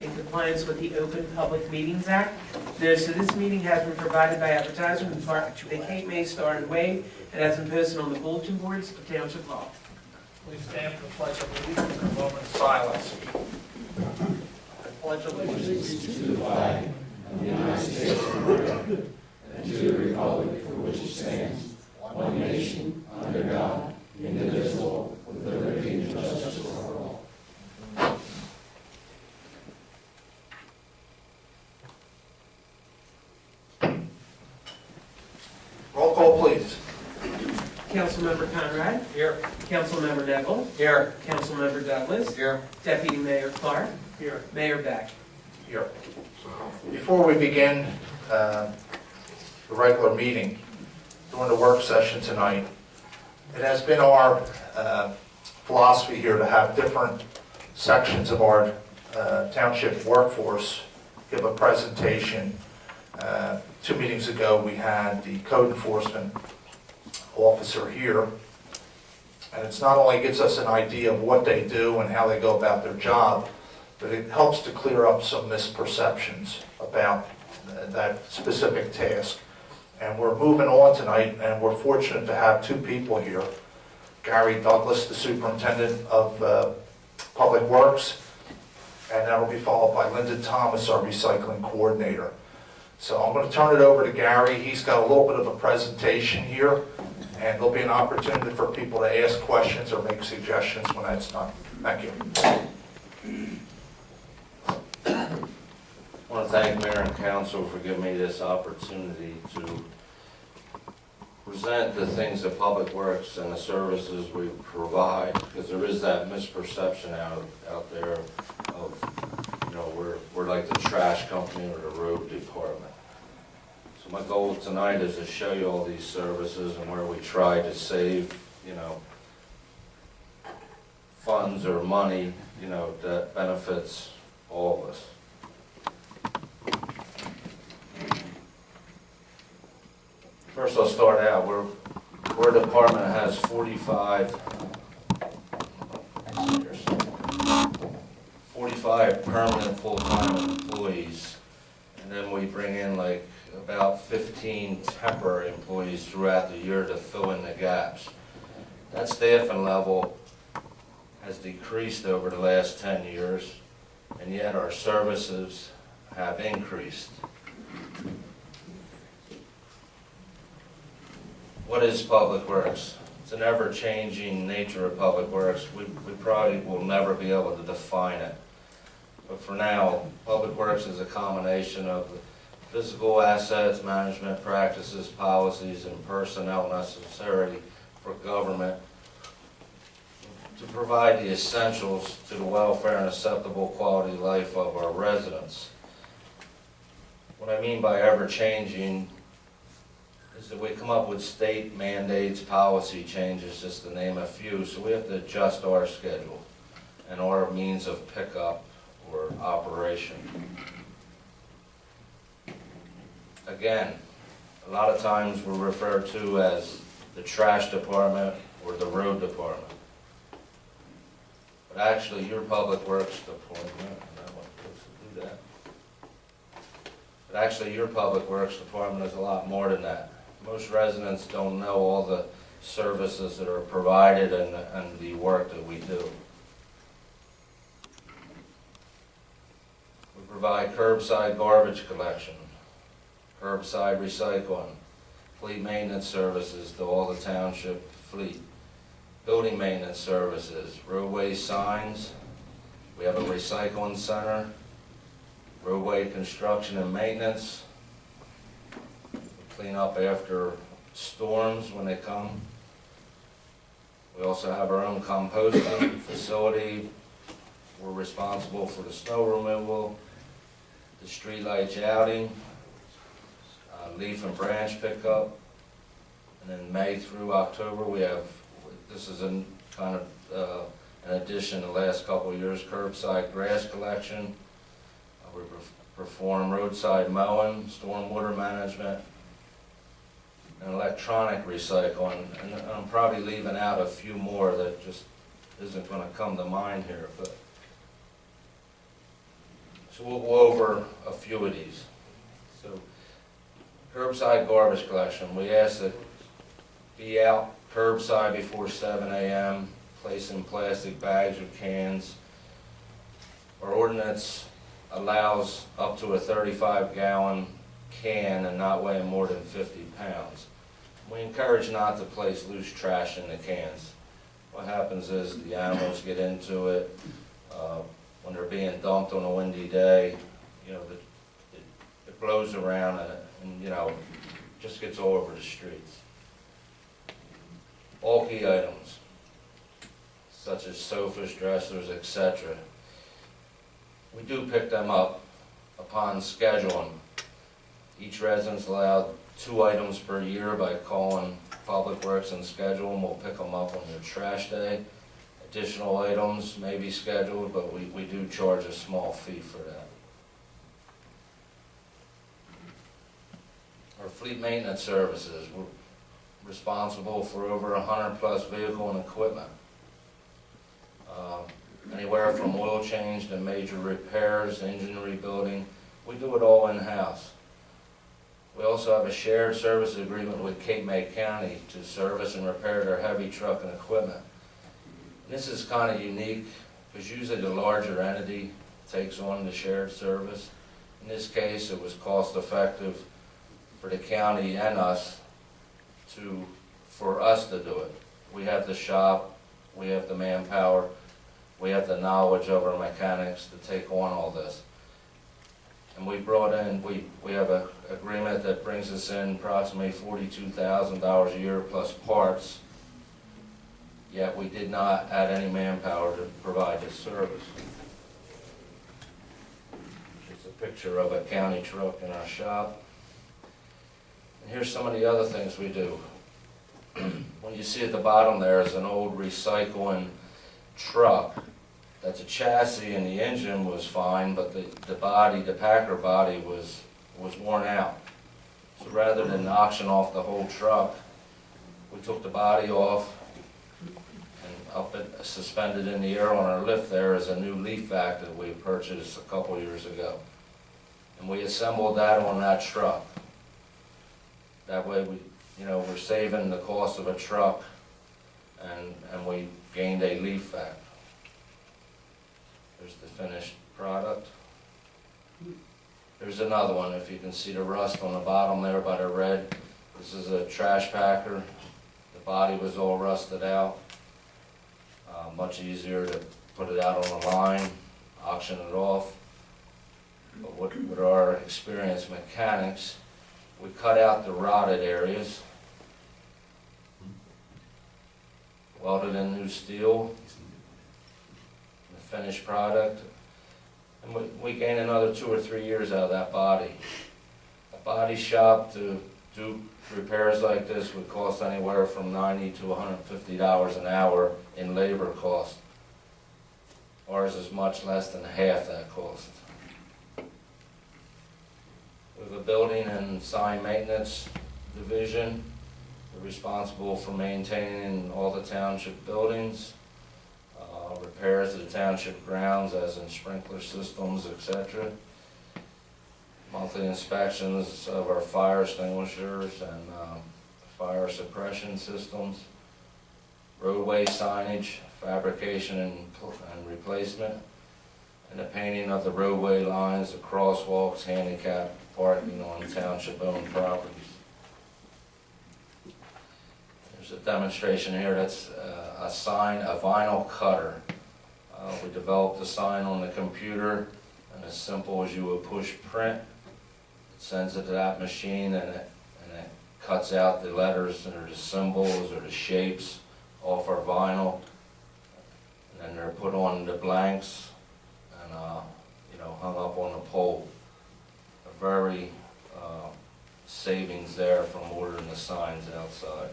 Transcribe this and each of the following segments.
in compliance with the Open Public Meetings Act. Notice that this meeting has been provided by advertisement in the Cape May Star and Wave and has been posted on the bulletin boards of Township Law. Please stand for the Pledge of Allegiance and a moment of silence. I pledge allegiance to the flag of the United States of America and to the republic for which it stands, one nation, under God, indivisible, with liberty and justice for all. Roll call, please. Councilmember Conrad. Here. Councilmember Neville. Here. Councilmember Douglas. Here. Deputy Mayor Clark. Here. Mayor Beck. Here. Before we begin the regular meeting, during the work session tonight, it has been our philosophy here to have different sections of our township workforce give a presentation. 2 meetings ago, we had the code enforcement officer here, and it's not only gives us an idea of what they do and how they go about their job, but it helps to clear up some misperceptions about that specific task. And we're moving on tonight, and we're fortunate to have 2 people here. Gary Douglas, the superintendent of Public Works, and that'll be followed by Linda Thomas, our recycling coordinator. So I'm going to turn it over to Gary. He's got a little bit of a presentation here, and there'll be an opportunity for people to ask questions or make suggestions when that's done. Thank you. I want to thank Mayor and Council for giving me this opportunity to present the things that Public Works and the services we provide, because there is that misperception out there of, you know, we're like the trash company or the road department. So my goal tonight is to show you all these services and where we try to save, you know, funds or money, you know, that benefits all of us. First, I'll start out. We're a department that has 45 permanent full-time employees, and then we bring in like about 15 temporary employees throughout the year to fill in the gaps. That staffing level has decreased over the last 10 years, and yet our services have increased. What is Public Works? It's an ever-changing nature of Public Works. We probably will never be able to define it. But for now, Public Works is a combination of physical assets, management practices, policies, and personnel necessary for government to provide the essentials to the welfare and acceptable quality of life of our residents. What I mean by ever-changing is that we come up with state mandates, policy changes, just to name a few, so we have to adjust our schedule and our means of pickup or operation. Again, a lot of times we're referred to as the trash department or the road department. But actually, your Public Works department, but actually your Public Works department is a lot more than that. Most residents don't know all the services that are provided and the work that we do. We provide curbside garbage collection, curbside recycling, fleet maintenance services to all the township fleet, building maintenance services, roadway signs. We have a recycling center, roadway construction and maintenance. Clean up after storms when they come. We also have our own composting facility. We're responsible for the snow removal, the street light jouting, leaf and branch pickup, and then May through October we have, this is in kind of in addition the last couple of years, curbside grass collection. We perform roadside mowing, stormwater management, and electronic recycling, and I'm probably leaving out a few more that just isn't going to come to mind here, but So we'll go over a few of these. So curbside garbage collection, we ask that be out curbside before 7 a.m., placing plastic bags or cans. Our ordinance allows up to a 35-gallon can and not weighing more than 50 pounds. We encourage not to place loose trash in the cans. What happens is the animals get into it. When they're being dumped on a windy day, you know, it blows around and you know, just gets all over the streets. Bulky items, such as sofas, dressers, etc. We do pick them up upon scheduling. Each resident's allowed 2 items per year by calling Public Works and schedule them. We'll pick them up on their trash day. Additional items may be scheduled, but we do charge a small fee for that. Our fleet maintenance services, we're responsible for over 100+ vehicle and equipment. Anywhere from oil change to major repairs, engine rebuilding, we do it all in-house. We also have a shared service agreement with Cape May County to service and repair their heavy truck and equipment. And this is kind of unique because usually the larger entity takes on the shared service. In this case, it was cost effective for the county and us for us to do it. We have the shop, we have the manpower, we have the knowledge of our mechanics to take on all this. And we brought in, we have an agreement that brings us in approximately $42,000 a year plus parts, yet we did not add any manpower to provide this service. It's a picture of a county truck in our shop. And here's some of the other things we do. When you see at the bottom there is an old recycling truck. That's a chassis and the engine was fine, but the body, the packer body was worn out. So rather than auction off the whole truck, we took the body off and up it, suspended in the air on our lift there is a new leaf vac that we purchased a couple years ago. And we assembled that on that truck. That way we're saving the cost of a truck and we gained a leaf vac. There's the finished product. There's another one, if you can see the rust on the bottom there by the red. This is a trash packer. The body was all rusted out. Much easier to put it out on the line, auction it off. But with our experienced mechanics, we cut out the rotted areas, welded in new steel, the finished product, and we gain another 2 or 3 years out of that body. A body shop to do repairs like this would cost anywhere from $90 to $150 an hour in labor cost. Ours is much less than half that cost. We have a building and sign maintenance division. We're responsible for maintaining all the township buildings, repairs to the township grounds as in sprinkler systems, etc. Monthly inspections of our fire extinguishers and fire suppression systems. Roadway signage, fabrication and replacement. And the painting of the roadway lines, the crosswalks, handicap parking on township-owned properties. There's a demonstration here that's a sign, a vinyl cutter. We developed the sign on the computer, and as simple as you would push print, it sends it to that machine, and it cuts out the letters or the symbols or the shapes off our vinyl, and then they're put on the blanks and hung up on the pole. A very savings there from ordering the signs outside.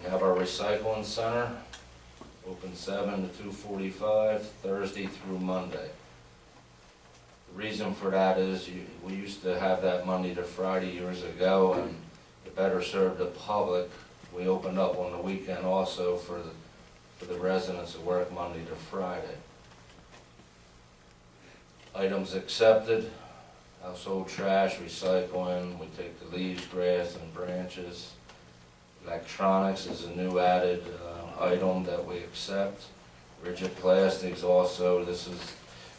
We have our recycling center, open 7 to 2:45, Thursday through Monday. The reason for that is we used to have that Monday to Friday years ago, and to better serve the public, we opened up on the weekend also for the residents that work Monday to Friday. Items accepted, household trash, recycling, we take the leaves, grass, and branches. Electronics is a new added item that we accept. Rigid plastics also,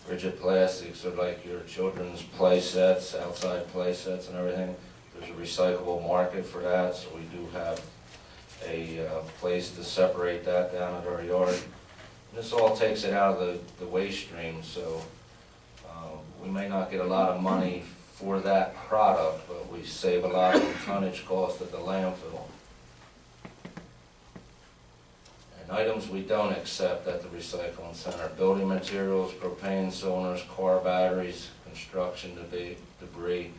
rigid plastics are like your children's play sets, outside play sets and everything. There's a recyclable market for that, so we do have a place to separate that down at our yard. And this all takes it out of the waste stream, so we may not get a lot of money for that product, but we save a lot of tonnage cost at the landfill. And items we don't accept at the recycling center: building materials, propane cylinders, car batteries, construction debris,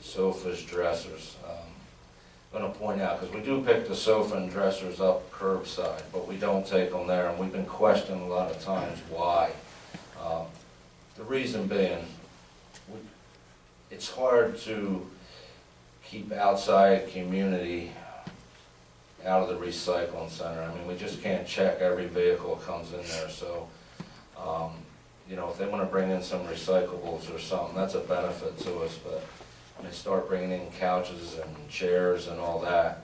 sofas, dressers. I'm going to point out, because we do pick the sofa and dressers up curbside, but we don't take them there, and we've been questioned a lot of times why. The reason being, it's hard to keep outside community out of the recycling center. I mean, we just can't check every vehicle that comes in there, so, you know, if they want to bring in some recyclables or something, that's a benefit to us, but when they start bringing in couches and chairs and all that,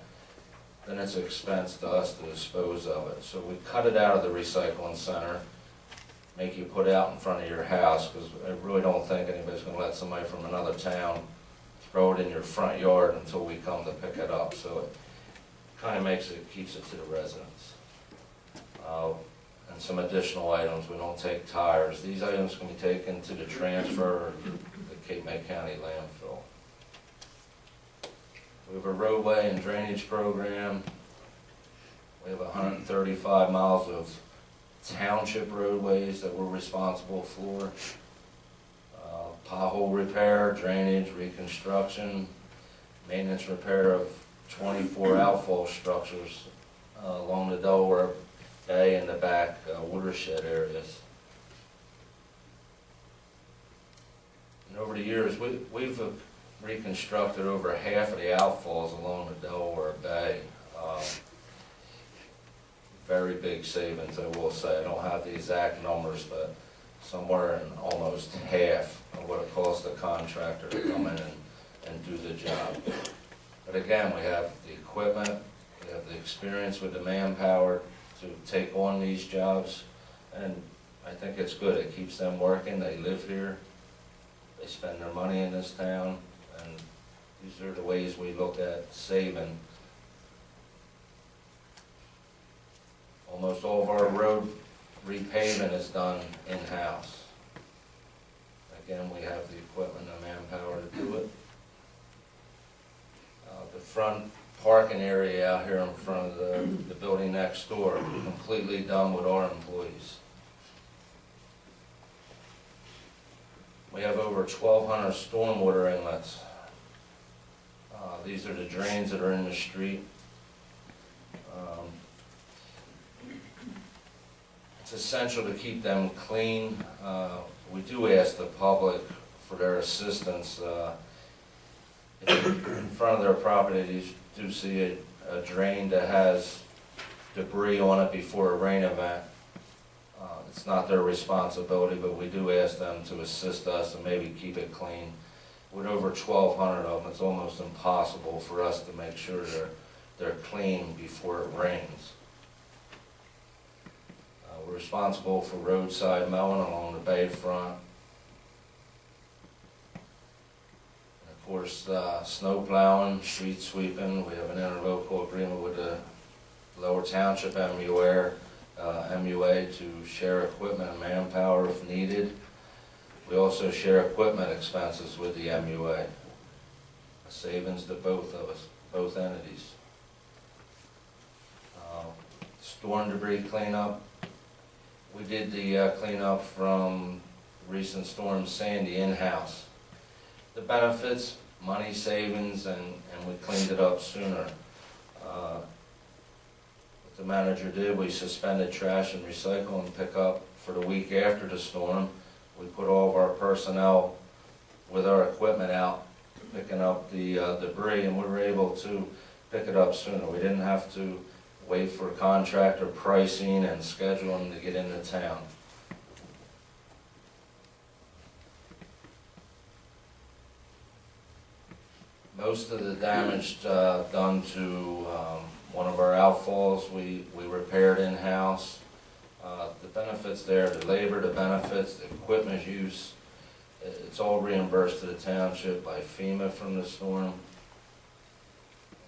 then it's an expense to us to dispose of it. So we cut it out of the recycling center, make you put it out in front of your house, because I really don't think anybody's going to let somebody from another town throw it in your front yard until we come to pick it up. So it kind of keeps it to the residents. And some additional items, we don't take tires. These items can be taken to the transfer or the Cape May County landfill. We have a roadway and drainage program. We have 135 miles of township roadways that we're responsible for. Pothole repair, drainage, reconstruction, maintenance repair of 24 outfall structures along the Delaware Bay and the back watershed areas. And over the years, we've reconstructed over half of the outfalls along the Delaware Bay. Very big savings, I will say. I don't have the exact numbers, but somewhere in almost half of what it costs the contractor to come in and do the job. But again, we have the equipment, we have the experience with the manpower to take on these jobs, and I think it's good. It keeps them working. They live here, they spend their money in this town, and these are the ways we look at saving. Almost all of our road repaving is done in-house. Again, we have the equipment and manpower to do it. The front parking area out here in front of the building next door, completely done with our employees. We have over 1,200 stormwater inlets. These are the drains that are in the street. It's essential to keep them clean. We do ask the public for their assistance. If in front of their property you do see a drain that has debris on it before a rain event, it's not their responsibility, but we do ask them to assist us and maybe keep it clean. With over 1,200 of them, it's almost impossible for us to make sure they're clean before it rains. We're responsible for roadside mowing along the bayfront. And of course, snow plowing, street sweeping. We have an interlocal agreement with the Lower Township MUA to share equipment and manpower if needed. We also share equipment expenses with the MUA. A savings to both of us, both entities. Storm debris cleanup. We did the cleanup from recent storm Sandy in-house. The benefits, money savings, and we cleaned it up sooner. What the manager did, we suspended trash and recycle and pick up for the week after the storm. We put all of our personnel with our equipment out, picking up the debris, and we were able to pick it up sooner. We didn't have to wait for contractor pricing and scheduling to get into town. Most of the damage done to one of our outfalls, we repaired in-house. The benefits there, the labor, the benefits, the equipment use, it's all reimbursed to the township by FEMA from the storm.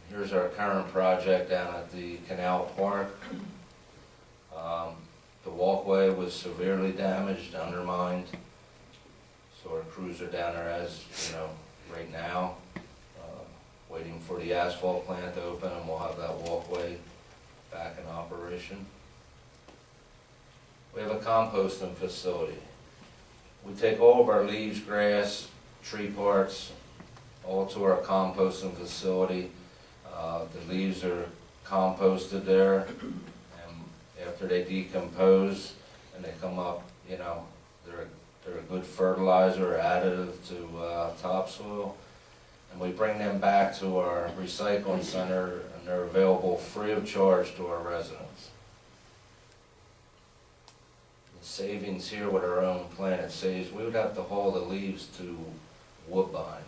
Here's our current project down at the Canal Park. The walkway was severely damaged, undermined, so our crews are down there as, you know, right now, waiting for the asphalt plant to open, and we'll have that walkway back in operation. We have a composting facility. We take all of our leaves, grass, tree parts, all to our composting facility. The leaves are composted there, and after they decompose and they come up, you know, they're a good fertilizer or additive to topsoil. And we bring them back to our recycling center, and they're available free of charge to our residents. The savings here with our own plant, it saves, we would have to haul the leaves to Woodbine.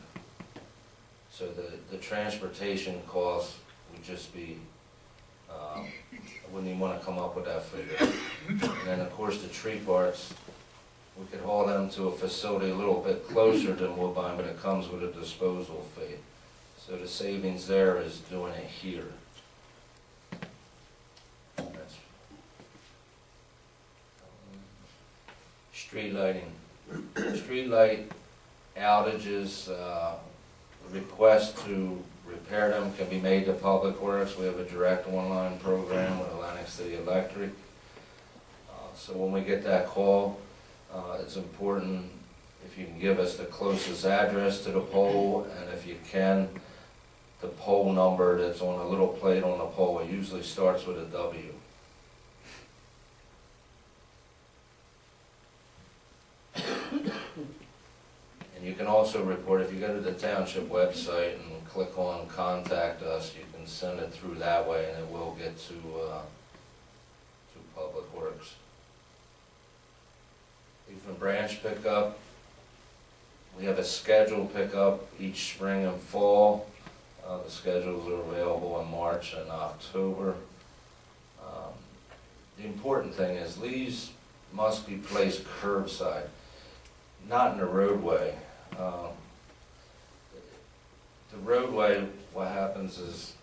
So the transportation costs would just be, I wouldn't even want to come up with that figure. And then of course the tree parts, we could haul them to a facility a little bit closer than Woodbine, but it comes with a disposal fee. So the savings there is doing it here. That's, street lighting. Street light outages, request to repair them can be made to Public Works. We have a direct online program with Atlantic City Electric. So when we get that call, it's important if you can give us the closest address to the pole, and if you can, the pole number that's on a little plate on the pole. It usually starts with a W. And you can also report, if you go to the township website and click on Contact Us, you can send it through that way, and it will get to Public Works. Leaf and branch pickup. We have a scheduled pickup each spring and fall. The schedules are available in March and October. The important thing is leaves must be placed curbside, not in the roadway. The roadway, what happens is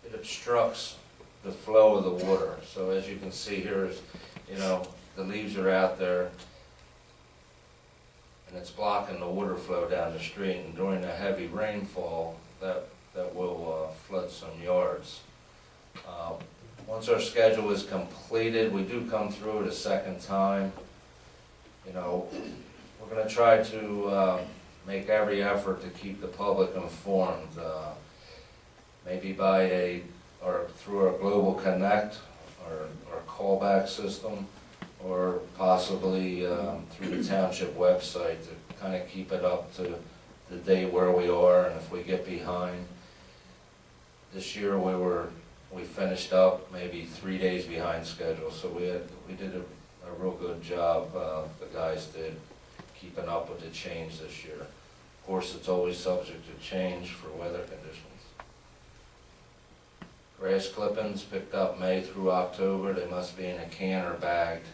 it obstructs the flow of the water. So as you can see here, is, you know, the leaves are out there, and it's blocking the water flow down the street, and during a heavy rainfall, that will flood some yards. Once our schedule is completed, we do come through it a second time. You know, we're going to try to make every effort to keep the public informed, maybe by or through our Global Connect, or callback system, or possibly through the township website to kind of keep it up to the day where we are, and if we get behind. This year we finished up maybe 3 days behind schedule, so we did a real good job, the guys did, keeping up with the change this year. Of course, it's always subject to change for weather conditions. Grass clippings picked up May through October. They must be in a can or bagged.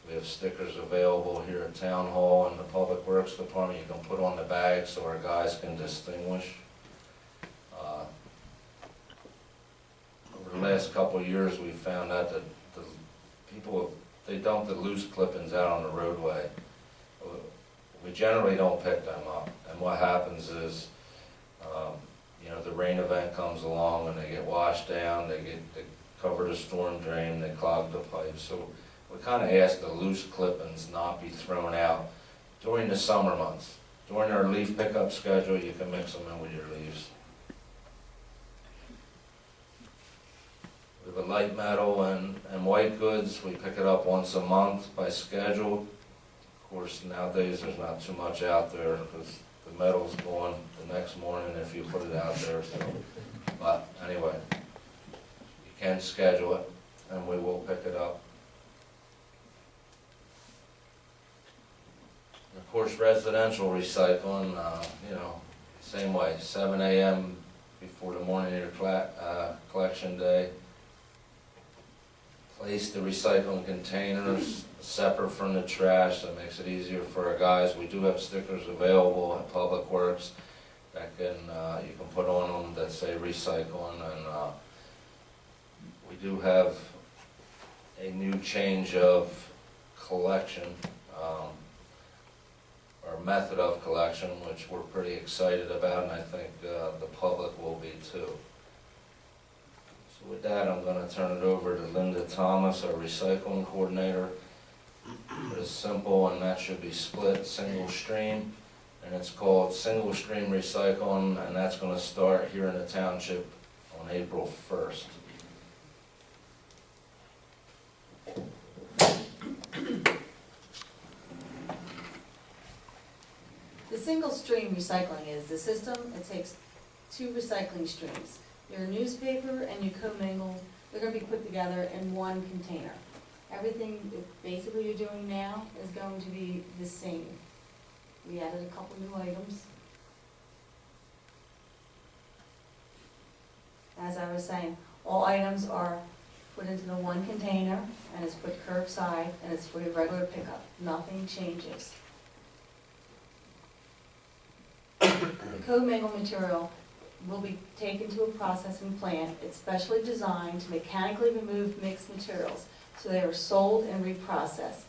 We have stickers available here at Town Hall and the Public Works Department. You can put on the bag so our guys can distinguish. Over the last couple of years, we found out that the people, they dump the loose clippings out on the roadway. We generally don't pick them up. And what happens is, you know, the rain event comes along and they get washed down, they cover the storm drain, they clog the pipes. So we kind of ask the loose clippings not be thrown out during the summer months. During our leaf pickup schedule, you can mix them in with your leaves. We have a light metal and white goods. We pick it up once a month by schedule. Of course, nowadays there's not too much out there because the metal's gone the next morning if you put it out there. So, but anyway, you can schedule it, and we will pick it up. And of course, residential recycling, you know, same way, 7 a.m. before the morning of your collection day. Place the recycling containers separate from the trash. That makes it easier for our guys. We do have stickers available at Public Works that can, you can put on them that say recycling, and we do have a new change of collection, or method of collection, which we're pretty excited about, and I think the public will be too. So with that, I'm going to turn it over to Linda Thomas, our recycling coordinator. It's simple, and that should be split single stream, and it's called single stream recycling, and that's going to start here in the township on April 1st. The single stream recycling is the system. It takes 2 recycling streams. Your newspaper and your commingle, they're going to be put together in one container. Everything that basically you're doing now is going to be the same. We added a couple new items. As I was saying, all items are put into the one container, and it's put curbside, and it's for your regular pickup. Nothing changes. The co-mingled material will be taken to a processing plant. It's specially designed to mechanically remove mixed materials, so they are sold and reprocessed.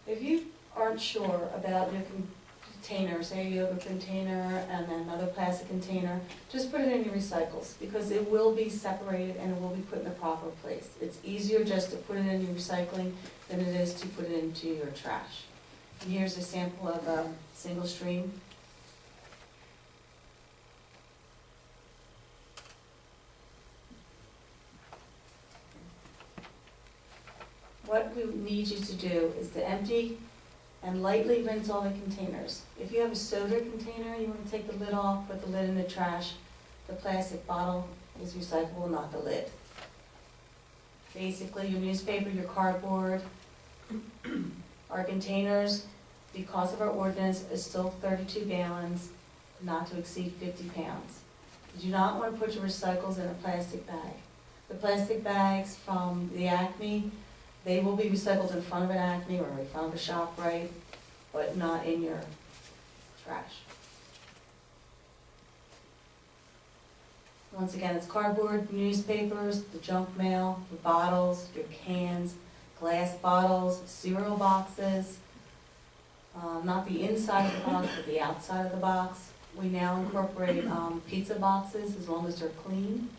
If you aren't sure about your container, say you have a container and another plastic container, just put it in your recycles, because it will be separated and it will be put in the proper place. It's easier just to put it in your recycling than it is to put it into your trash. And here's a sample of a single stream. What we need you to do is to empty and lightly rinse all the containers. If you have a soda container, you want to take the lid off, put the lid in the trash. The plastic bottle is recyclable, not the lid. Basically, your newspaper, your cardboard, our containers, because of our ordinance, is still 32 gallons, not to exceed 50 pounds. You do not want to put your recycles in a plastic bag. The plastic bags from the Acme, they will be recycled in front of an Acme or in front of a ShopRite, but not in your trash. Once again, it's cardboard, newspapers, the junk mail, the bottles, your cans, glass bottles, cereal boxes, not the inside of the box, but the outside of the box. We now incorporate pizza boxes as long as they're clean.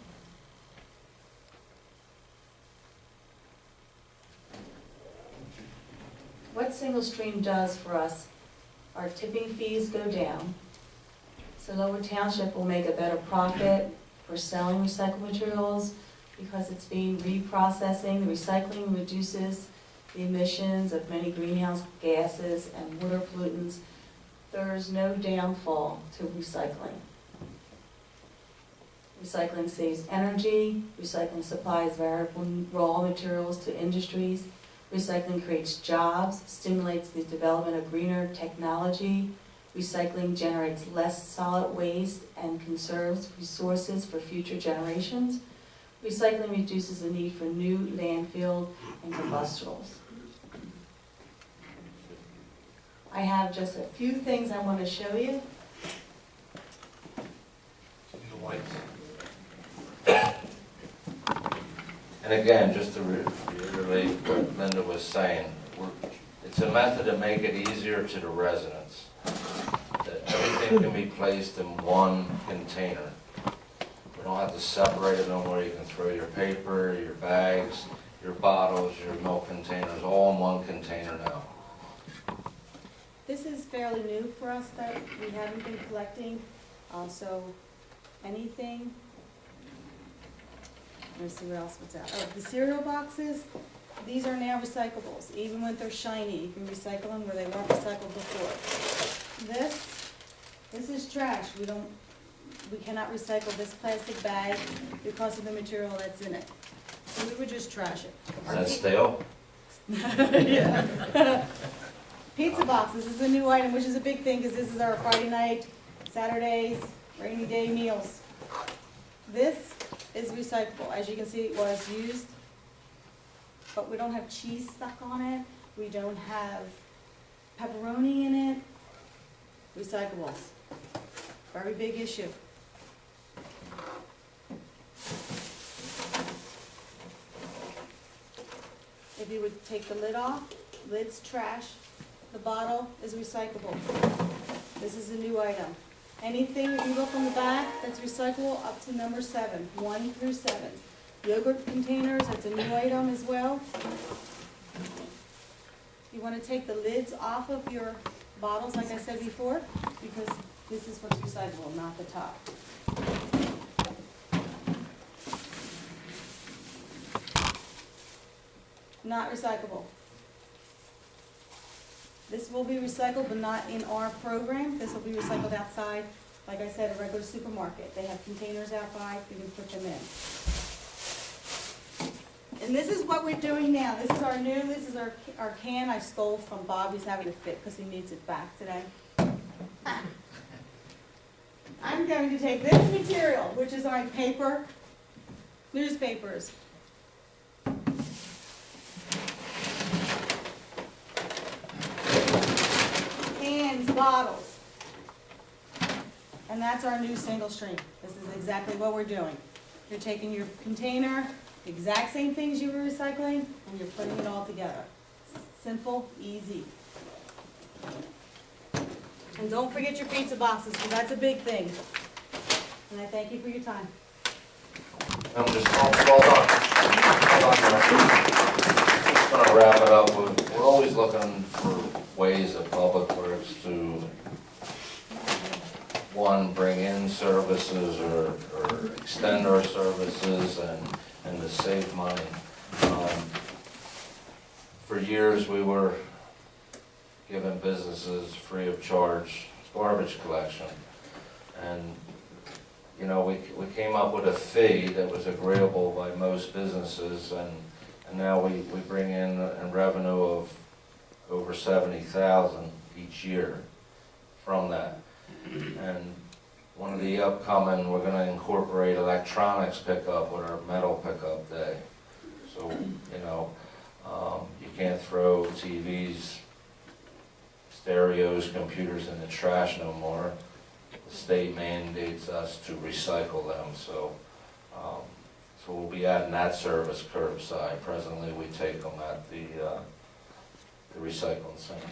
What single stream does for us, our tipping fees go down, so Lower Township will make a better profit for selling recycled materials because it's being reprocessing. The recycling reduces the emissions of many greenhouse gases and water pollutants. There is no downfall to recycling. Recycling saves energy, recycling supplies valuable raw materials to industries. Recycling creates jobs, stimulates the development of greener technology. Recycling generates less solid waste and conserves resources for future generations. Recycling reduces the need for new landfill and combustibles. I have just a few things I want to show you. And again, just to reiterate what Linda was saying, it's a method to make it easier to the residents. That everything can be placed in one container. We don't have to separate it no more. You can throw your paper, your bags, your bottles, your milk containers, all in one container now. This is fairly new for us that we haven't been collecting, so anything, let's see what else was out. Oh, the cereal boxes, these are now recyclables. Even when they're shiny, you can recycle them where they weren't recycled before. This is trash. We cannot recycle this plastic bag because of the material that's in it. So we would just trash it. Is that stale? Yeah. Pizza boxes is a new item, which is a big thing because this is our Friday night Saturdays, rainy day meals. This is recyclable. As you can see, it was used, but we don't have cheese stuck on it. We don't have pepperoni in it. Recyclables. Very big issue. If you would take the lid off, lid's trash, the bottle is recyclable. This is a new item. Anything, if you look on the back, that's recyclable up to number 7, 1 through 7. Yogurt containers, that's a new item as well. You want to take the lids off of your bottles, like I said before, because this is what's recyclable, not the top. Not recyclable. This will be recycled, but not in our program. This will be recycled outside, like I said, a regular supermarket. They have containers outside, you can put them in. And this is what we're doing now. This is our new, this is our can I stole from Bob. He's having to fit because he needs it back today. I'm going to take this material, which is our paper, newspapers. Cans, bottles. And that's our new single stream. This is exactly what we're doing. You're taking your container, the exact same things you were recycling, and you're putting it all together. Simple, easy. And don't forget your pizza boxes, because that's a big thing. And I thank you for your time. I'm just, well done. Just gonna wrap it up with, we're always looking for ways of Public Works to, one, bring in services or extend our services and to save money. For years, we were giving businesses free of charge garbage collection. And, you know, we came up with a fee that was agreeable by most businesses, and now we bring in a revenue of over $70,000 each year from that. And one of the upcoming, we're gonna incorporate electronics pickup with our metal pickup day. So, you know, you can't throw TVs, stereos, computers in the trash no more. The state mandates us to recycle them, so we'll be adding that service curbside. Presently, we take them at the recycling center.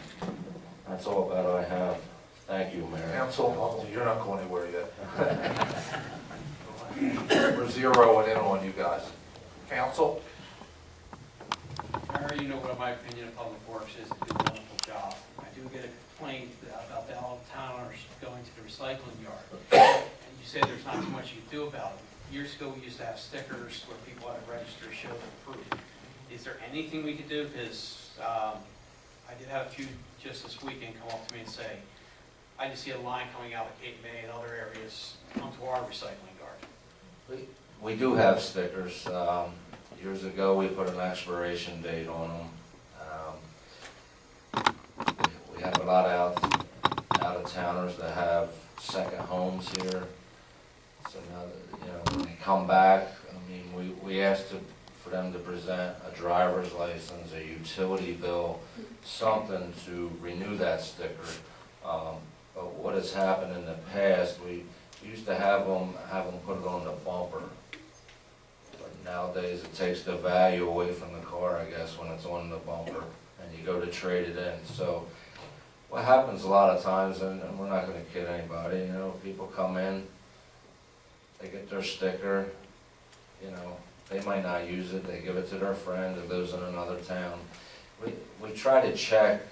That's all that I have. Thank you, Mayor. Council, you're not going anywhere yet. We're zeroing in on you guys. Council? Mayor, you know what my opinion of Public Works is, they do a wonderful job. I do get a complaint about the out-of-towners going to the recycling yard. And you said there's not too much you can do about it. Years ago, we used to have stickers where people had to register to show their proof. Is there anything we could do? Because I did have a few just this weekend come up to me and say, I just see a line coming out of Cape May and other areas onto our recycling yard. We do have stickers. Years ago, we put an expiration date on them. We have a lot of out-of-towners that have second homes here. So now that, you know, when they come back, I mean, we asked for them to present a driver's license, a utility bill, something to renew that sticker. But what has happened in the past, we used to have them put it on the bumper. But nowadays, it takes the value away from the car, I guess, when it's on the bumper, and you go to trade it in. So what happens a lot of times, and we're not going to kid anybody, you know, people come in, they get their sticker, you know, they might not use it, they give it to their friend that lives in another town. We try to check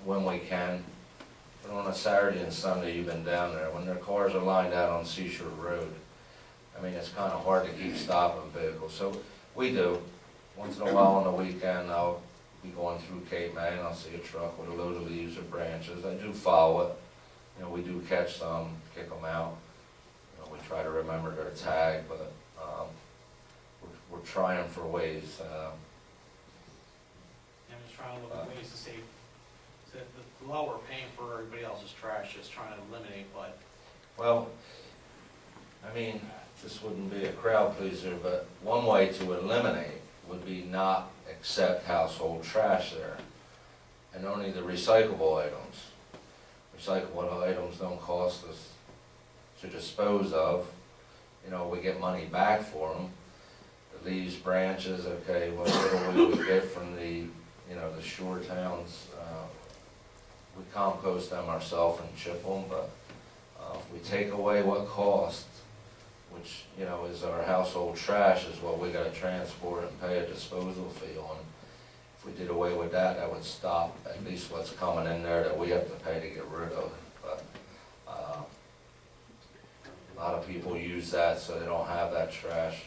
when we can. But on a Saturday and Sunday, you've been down there, when their cars are lined out on Seashore Road, I mean, it's kind of hard to keep stopping vehicles. So we do. Once in a while on the weekend, I'll be going through Cape May and I'll see a truck with a load of leaves or branches. I do follow it. You know, we do catch some, kick them out. You know, we try to remember their tag, but we're trying for ways. I'm just trying to look at ways to save, so the lower paying for everybody else's trash, just trying to eliminate, but Well, I mean, this wouldn't be a crowd pleaser, but one way to eliminate would be not accept household trash there, and only the recyclable items. Recyclable items don't cost us to dispose of. You know, we get money back for them. The leaves, branches, okay, what little we would get from the, you know, the shore towns, we compost them ourselves and chip them, but if we take away what cost, which, you know, is our household trash, is what we gotta transport and pay a disposal fee on. If we did away with that, that would stop at least what's coming in there that we have to pay to get rid of. But a lot of people use that so they don't have that trash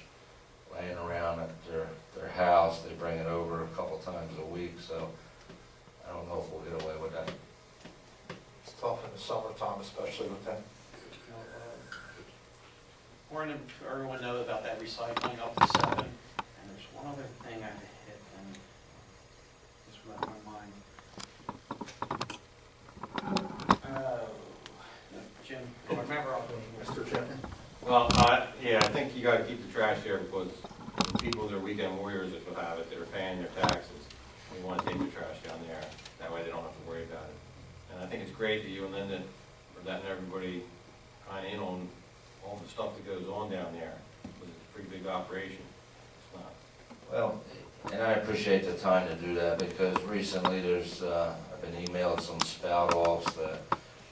laying around at their house. They bring it over a couple times a week, so I don't know if we'll get away with that. It's tough in the summertime, especially with them. Warren, everyone know about that recycling up to 7, and there's one other thing I hit, and just left my mind. Jim, if I remember, I'll go. Mr. Jim? Well, yeah, I think you gotta keep the trash there because the people that are weekend warriors, if you have it, that are paying their taxes, they wanna take the trash down there. That way they don't have to worry about it. And I think it's great that you and Linda are letting everybody kinda in on all the stuff that goes on down there. Because it's a pretty big operation. It's not. Well, and I appreciate the time to do that, because recently there's, I've been emailed some spout offs that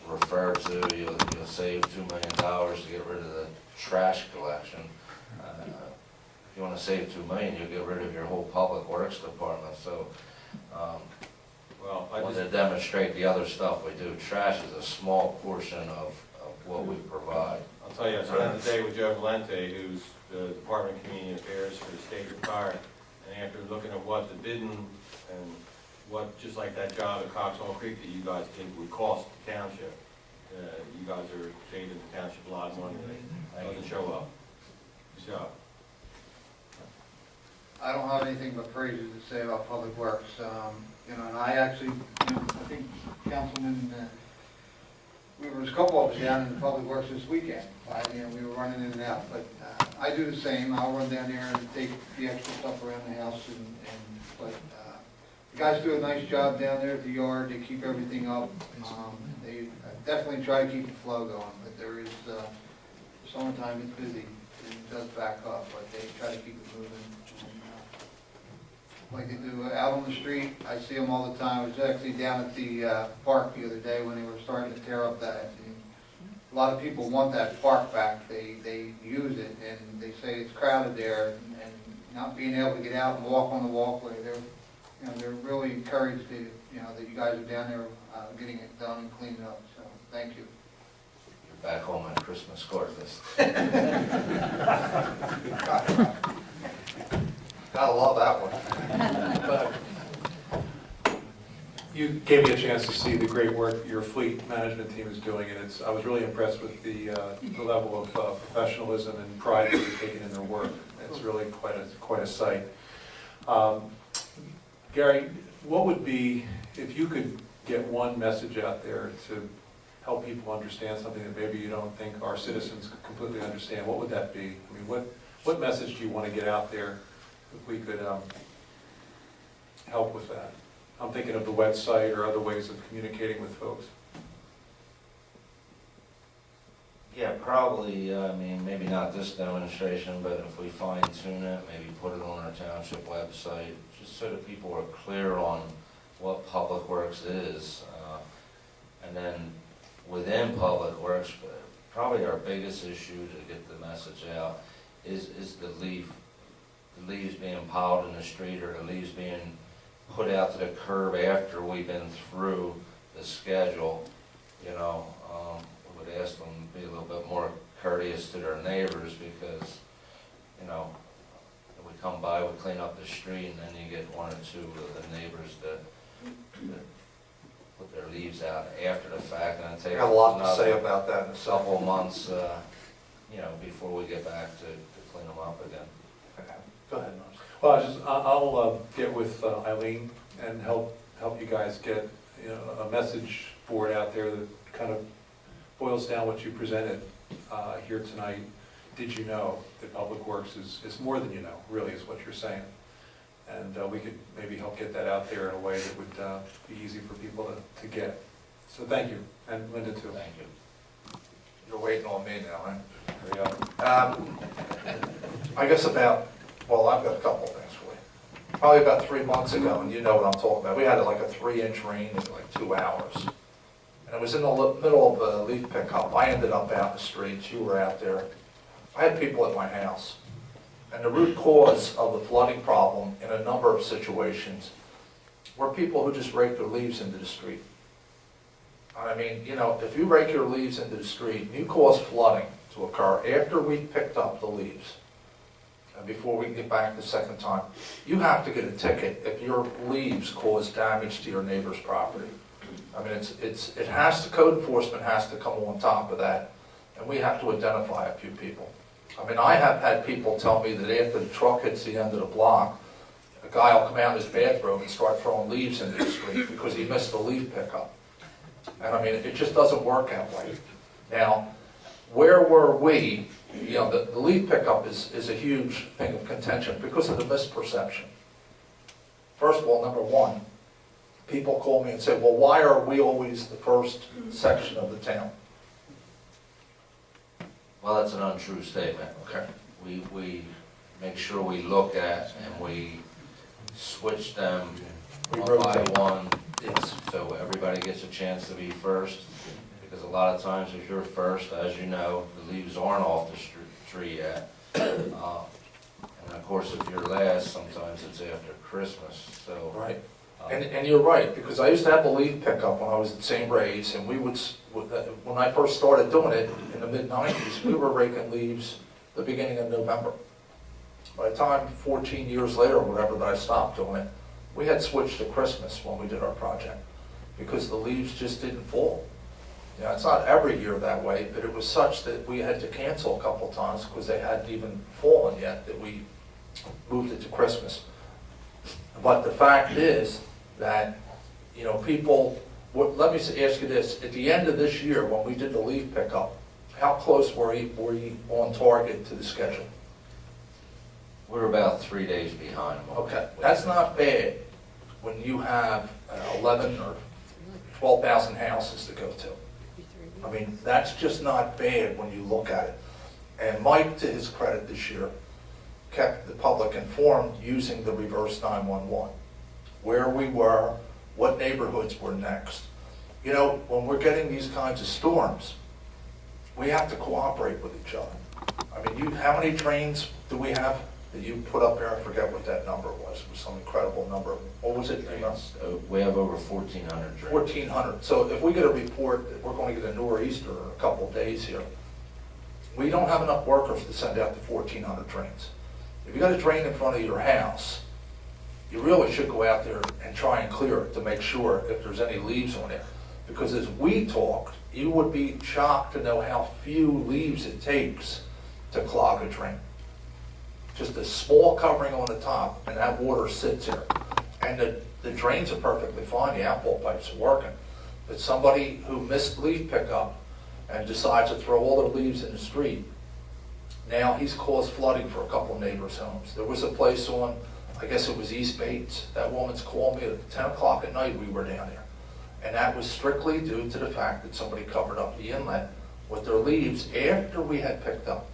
refer to, you'll save $2 million to get rid of the trash collection. If you want to save $2 million, you'll get rid of your whole public works department. So Well, I want to demonstrate the other stuff we do. Trash is a small portion of what we provide. I'll tell you, I spent the day with Joe Valente, who's the Department of Community Affairs for the state retired, and after looking at what the bidding and what, just like that job at Coxsall Creek that you guys did would cost the township, you guys are saving the township a lot of money. They doesn't show up. Good job. I don't have anything but praises to say about Public Works. You know, and I actually, you know, I think Councilman, there's a couple of us down in the Public Works this weekend. You know, we were running in and out, but I do the same. I'll run down there and take the extra stuff around the house, but the guys do a nice job down there at the yard. They keep everything up. They definitely try to keep the flow going, but there is, summertime is busy. It does back up, but they try to keep it moving. Like they do out on the street, I see them all the time. I was actually down at the park the other day when they were starting to tear up that. And a lot of people want that park back. They use it, and they say it's crowded there, and not being able to get out and walk on the walkway. They're really encouraged to, you know, that you guys are down there getting it done and cleaning up. So thank you. You're back on my Christmas card list. Gotta love that one. You gave me a chance to see the great work your fleet management team is doing, and I was really impressed with the level of professionalism and pride that you're taking in their work. It's really quite a sight. Gary, what would be, if you could get one message out there to help people understand something that maybe you don't think our citizens completely understand, what would that be? I mean, what message do you want to get out there if we could help with that? I'm thinking of the website or other ways of communicating with folks. Yeah, probably, I mean, maybe not this demonstration, but if we fine tune it, maybe put it on our township website, just so that people are clear on what Public Works is. And then within Public Works, probably our biggest issue to get the message out is the leaves being piled in the street, or the leaves being put out to the curb after we've been through the schedule. You know, we would ask them to be a little bit more courteous to their neighbors, because, you know, if we come by, we clean up the street, and then you get one or two of the neighbors that put their leaves out after the fact, and it takes I got a lot to say about that in a a second. couple months, you know, before we get back to clean them up again. Go ahead, Norris. Well, I'll get with Eileen and help you guys get, you know, a message board out there that kind of boils down what you presented here tonight. Did you know that Public Works is more than you know, really is what you're saying. And we could maybe help get that out there in a way that would be easy for people to get. So thank you, and Linda too. Thank you. You're waiting on me now, right? There you go. I guess well, I've got a couple things for you. Probably about 3 months ago, and you know what I'm talking about, we had like a 3-inch rain in like 2 hours. And it was in the middle of a leaf pickup. I ended up out in the streets, you were out there. I had people at my house. And the root cause of the flooding problem in a number of situations were people who just raked their leaves into the street. I mean, you know, if you rake your leaves into the street, and you cause flooding to occur after we picked up the leaves, and before we get back the second time, you have to get a ticket if your leaves cause damage to your neighbor's property. I mean, code enforcement has to come on top of that, and we have to identify a few people. I mean, I have had people tell me that after the truck hits the end of the block, a guy will come out in his bathrobe and start throwing leaves into the street because he missed the leaf pickup. And I mean, it just doesn't work that way. Now, where were we? You know, the leaf pickup is a huge thing of contention because of the misperception. First of all, number one, people call me and say, well, why are we always the first section of the town? Well, that's an untrue statement. Okay. We make sure we look at and we switch them one by one, so everybody gets a chance to be first. Because a lot of times if you're first, as you know, the leaves aren't off the tree yet. And of course, if you're last, sometimes it's after Christmas, so. Right. And you're right, because I used to have a leaf pickup when I was at St. Ray's, and we would, when I first started doing it in the mid-90s, we were raking leaves the beginning of November. By the time 14 years later or whatever that I stopped doing it, we had switched to Christmas when we did our project, because the leaves just didn't fall. You know, it's not every year that way, but it was such that we had to cancel a couple times because they hadn't even fallen yet, that we moved it to Christmas. But the fact is that, you know, people, let me ask you this, at the end of this year when we did the leaf pickup, how close were you on target to the schedule? We're about 3 days behind. Okay, that's not bad when you have 11 or 12,000 houses to go to. I mean, that's just not bad when you look at it. And Mike, to his credit this year, kept the public informed using the reverse 911. Where we were, what neighborhoods were next. You know, when we're getting these kinds of storms, we have to cooperate with each other. I mean, how many trains do we have that you put up there? I forget what that number was. It was some incredible number. What was it? We have over 1,400 trains. 1,400. So if we get a report that we're going to get a nor'easter in a couple of days here, we don't have enough workers to send out the 1,400 trains. If you got a drain in front of your house, you really should go out there and try and clear it to make sure if there's any leaves on it. Because as we talked, you would be shocked to know how few leaves it takes to clog a drain. Just a small covering on the top, and that water sits there. And the drains are perfectly fine, the outfall pipes are working. But somebody who missed leaf pickup and decides to throw all their leaves in the street, now he's caused flooding for a couple of neighbors' homes. There was a place on, I guess it was East Bates, that woman's called me at 10 o'clock at night, we were down there. And that was strictly due to the fact that somebody covered up the inlet with their leaves after we had picked up.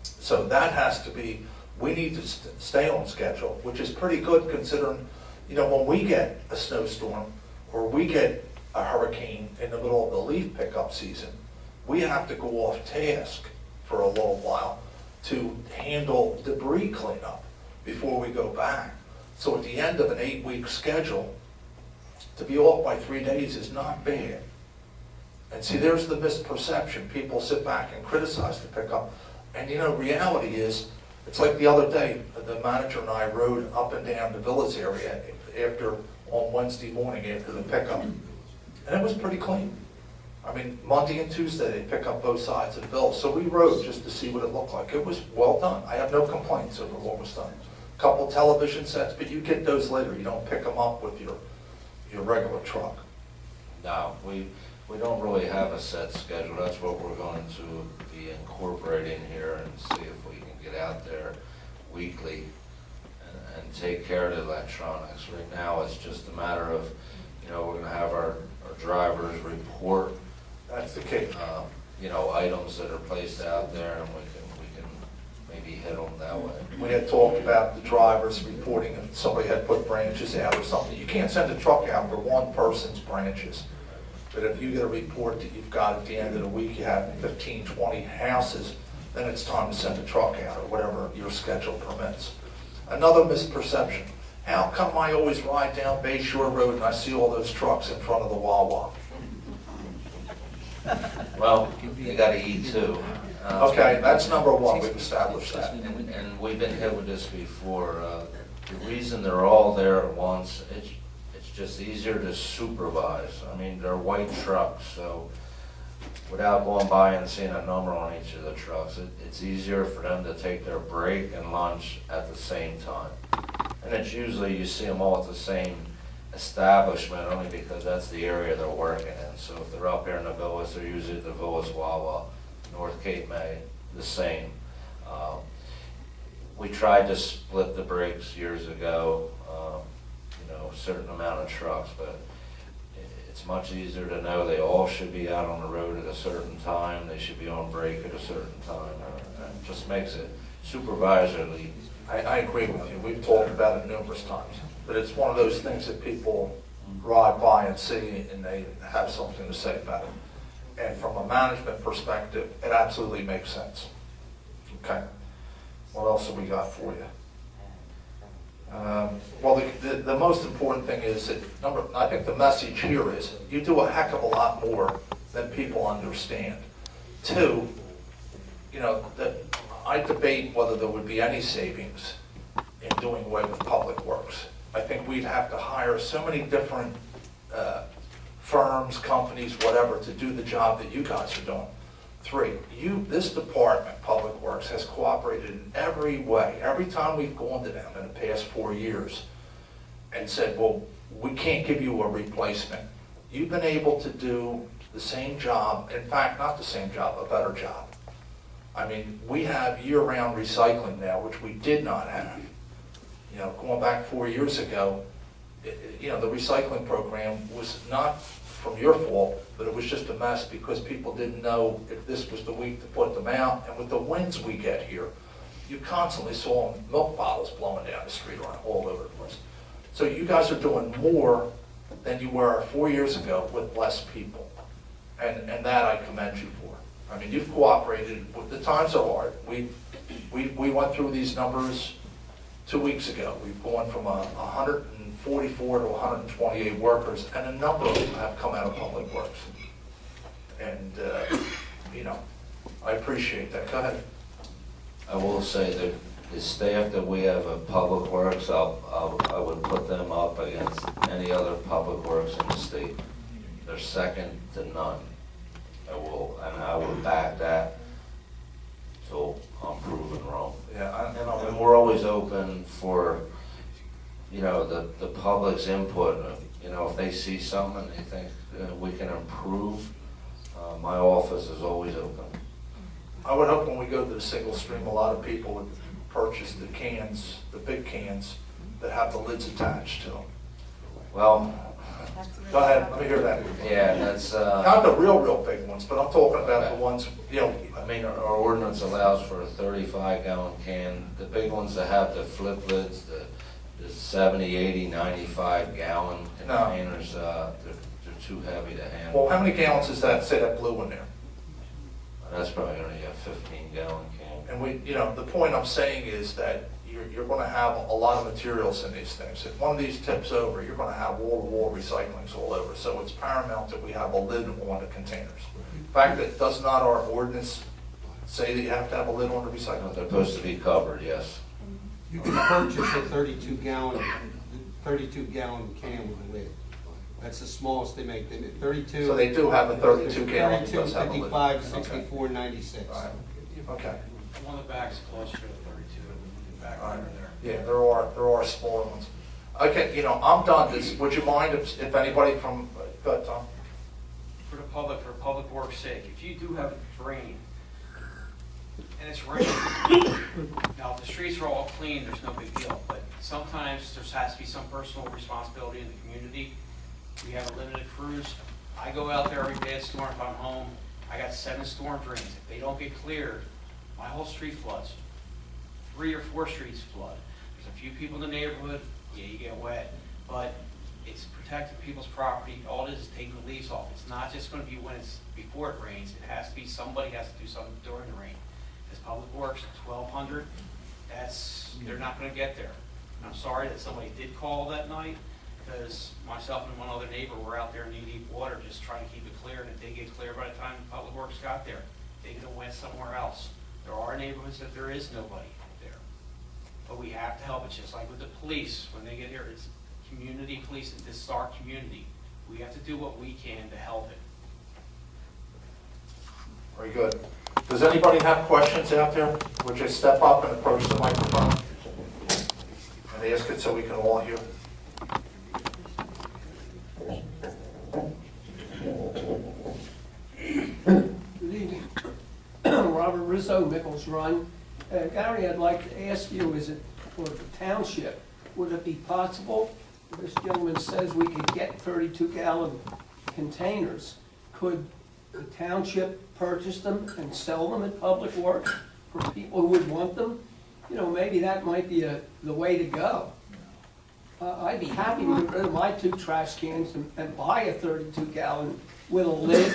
So that has to be, we need to stay on schedule, which is pretty good considering, you know, when we get a snowstorm or we get a hurricane in the middle of the leaf pickup season, we have to go off task for a little while to handle debris cleanup before we go back. So at the end of an 8-week schedule, to be off by 3 days is not bad. And see, there's the misperception. People sit back and criticize the pickup. And you know, reality is, it's like the other day, the manager and I rode up and down the Villas area on Wednesday morning after the pickup. And it was pretty clean. I mean, Monday and Tuesday, they pick up both sides of the bill. So we rode just to see what it looked like. It was well done. I have no complaints over what was done. A couple television sets, but you get those later. You don't pick them up with your regular truck. No, We don't really have a set schedule. That's what we're going to be incorporating here and see if we can get out there weekly and take care of the electronics. Right now, it's just a matter of, we're gonna have our drivers report, That's the key. items that are placed out there, and we can maybe hit them that way. We had talked about the drivers reporting if somebody had put branches out or something. You can't send a truck out for one person's branches. But if you get a report that you've got at the end of the week, you have 15, 20 houses, then it's time to send a truck out or whatever your schedule permits. Another misperception. How come I always ride down Bay Shore Road and I see all those trucks in front of the Wawa? Well, you gotta eat too. Okay, that's number one, we've established that. And we've been hit with this before. The reason they're all there at once, it's just easier to supervise. I mean, they're white trucks, so without going by and seeing a number on each of the trucks, it's easier for them to take their break and lunch at the same time. And it's usually, you see them all at the same establishment, only because that's the area they're working in. So if they're up here in the Villas, they're usually at the Villas Wawa. North Cape May, the same. We tried to split the breaks years ago, a certain amount of trucks, but it's much easier to know they all should be out on the road at a certain time, they should be on break at a certain time. It just makes it supervisorly. I agree with you. We've talked about it numerous times. But it's one of those things that people ride by and see and they have something to say about it. And from a management perspective, it absolutely makes sense. Okay. What else have we got for you? Well, the most important thing is that, I think the message here is you do a heck of a lot more than people understand. Two, I debate whether there would be any savings in doing away with public works. I think we'd have to hire so many different firms, companies, whatever, to do the job that you guys are doing. Three, this department, Public Works, has cooperated in every way. Every time we've gone to them in the past 4 years and said, well, we can't give you a replacement. You've been able to do the same job, in fact, not the same job, a better job. I mean, we have year-round recycling now, which we did not have. Going back 4 years ago, the recycling program was not from your fault, but it was just a mess because people didn't know if this was the week to put them out. And with the winds we get here, you constantly saw milk bottles blowing down the street or all over the place. So you guys are doing more than you were 4 years ago with less people. And that I commend you for. I mean, you've cooperated. The times are hard. We went through these numbers 2 weeks ago. We've gone from 144 to 128 workers, and a number of them have come out of Public Works. And, I appreciate that. Go ahead. I will say that the staff that we have at Public Works, I would put them up against any other Public Works in the state. They're second to none. I will back that till I'm proven wrong. Yeah, And we're always open for, the public's input. If they see something they think we can improve, my office is always open. I would hope when we go to the single stream, a lot of people would purchase the cans, the big cans that have the lids attached to them. Well, Go ahead, let me hear that. yeah, that's, Not the real big ones, but I'm talking about the ones, I mean, our ordinance allows for a 35-gallon can. The big ones that have the flip lids, the 70, 80, 95-gallon No. containers, they're too heavy to handle. well, how many gallons is that, say that blue one there? That's probably only a 15-gallon can. And the point I'm saying is that you're going to have a lot of materials in these things. If one of these tips over, you're going to have wall-to-wall recyclings all over. So it's paramount that we have a lid on the containers. In fact, does not our ordinance say that you have to have a lid on the recycling? They're supposed to be covered, yes. You can purchase a 32-gallon can with a lid. That's the smallest they make. They make 32. So they do have a 32 gallon. 32, does have a lid. 55, 64, 96. All right. Okay. One of the back's closer to 32, in the back All right. over there. Yeah, there are smaller ones. Okay, I'm done. Would you mind if anybody from, go ahead, Tom? For the public for public work's sake. If you do have a drain, and it's raining, now if the streets are all clean, there's no big deal, but sometimes there has to be some personal responsibility in the community. We have a limited crews. I go out there every bad storm if I'm home. I got 7 storm drains. If they don't get cleared, my whole street floods. 3 or 4 streets flood. There's a few people in the neighborhood, yeah, you get wet, but it's protecting people's property. All it is taking the leaves off. It's not just gonna be when it's before it rains. It has to be, somebody has to do something during the rain. As Public Works, 1,200, they're not gonna get there. And I'm sorry that somebody did call that night, because myself and one other neighbor were out there knee-deep water just trying to keep it clear, and if they get clear by the time Public Works got there, they could have went somewhere else. There are neighborhoods that there is nobody there. But we have to help. It's just like with the police, when they get here, it's community policing. This is our community. We have to do what we can to help it. Very good. Does anybody have questions out there? Would you step up and approach the microphone? And ask it so we can all hear. Good evening. Robert Rizzo, Mickles Run. Gary, I'd like to ask you, is it for the township, would it be possible, this gentleman says we could get 32-gallon containers, could the township purchase them and sell them at Public Works for people who would want them? You know, maybe that might be the way to go. I'd be happy to get rid of my 2 trash cans and buy a 32-gallon with a lid.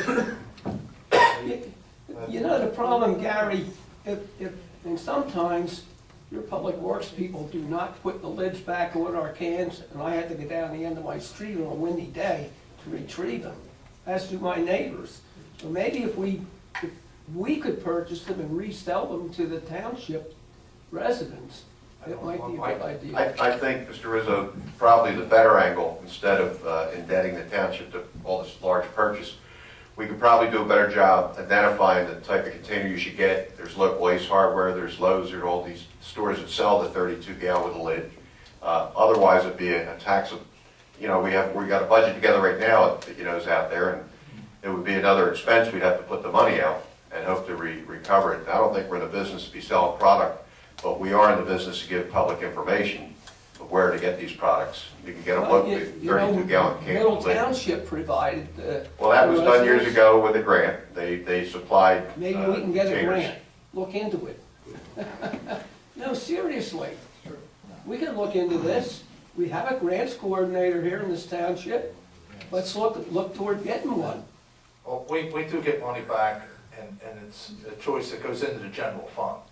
You know the problem, Gary, and sometimes your Public Works people do not put the lids back on our cans, and I had to go down the end of my street on a windy day to retrieve them, as do my neighbors. So maybe if we could purchase them and resell them to the township residents, it might be a good idea. I think, Mr. Rizzo, probably the better angle, instead of indebting the township to all this large purchase, we could probably do a better job identifying the type of container you should get. There's local Ace Hardware, there's Lowe's, there are all these stores that sell the 32-gallon with a lid. Otherwise, it'd be a tax of, we got a budget together right now that, is out there, and it would be another expense. We'd have to put the money out and hope to recover it. I don't think we're in the business to be selling product, but we are in the business to give public information of where to get these products. You can get them locally, 32-gallon cans. Middle Township provided Well, that was done years ago with a grant. They supplied maybe we can get a containers. grant. Look into it. No, seriously. We can look into this. We have a grants coordinator here in this township. Let's look toward getting one. Well, we do get money back, and it's a choice that goes into the general fund.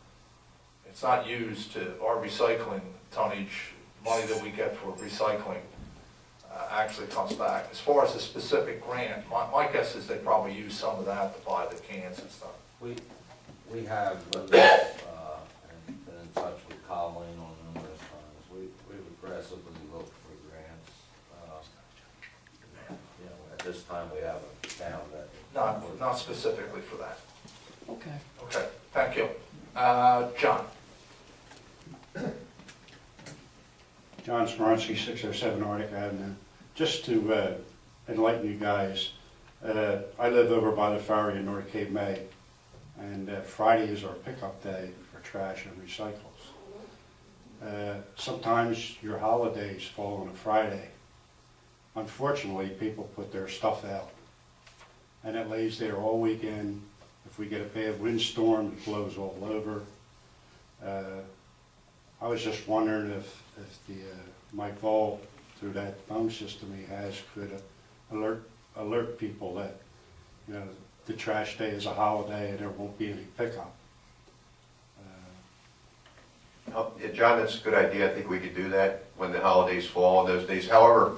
It's not used to, our recycling tonnage, money that we get for recycling actually comes back. As far as a specific grant, my guess is they probably use some of that to buy the cans and stuff. We have looked at, and been in touch with Colleen on numerous times. We've aggressively looked for grants. At this time, we haven't found that. Not specifically for that. Okay. Okay, thank you. John? John Smarnsky, 607 Arctic Avenue. Just to enlighten you guys, I live over by the ferry in North Cape May, and Friday is our pickup day for trash and recycles. Sometimes your holidays fall on a Friday. Unfortunately, people put their stuff out, and it lays there all weekend. If we get a bad windstorm, it blows all over. I was just wondering if the Mike Vol, through that phone system he has, could alert people that the trash day is a holiday and there won't be any pickup. Yeah, John, that's a good idea. I think we could do that when the holidays fall on those days. However,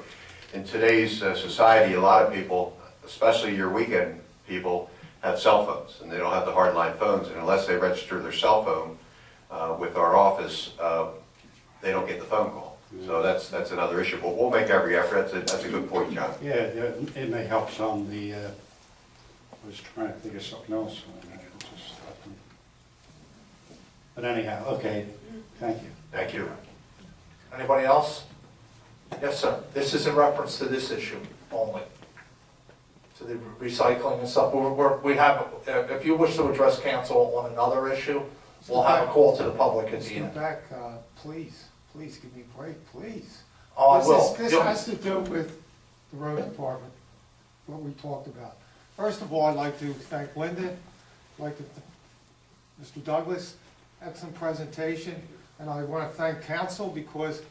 in today's society, a lot of people, especially your weekend people, have cell phones, and they don't have the hardline phones, and unless they register their cell phone with our office, they don't get the phone call. So that's another issue, but we'll make every effort. That's a good point, John. Yeah, it may help some. I was trying to think of something else. But anyhow, okay, thank you. Thank you. Anybody else? Yes, sir. This is in reference to this issue only. to the recycling and stuff. We have, if you wish to address council on another issue, we'll have a call to the public at the end. Mr. Beck, please give me a break, please. Oh, I will. This has to do with the road department, what we talked about. First of all, I'd like to thank Linda, I'd like to Mr. Douglas, excellent presentation, and I want to thank council because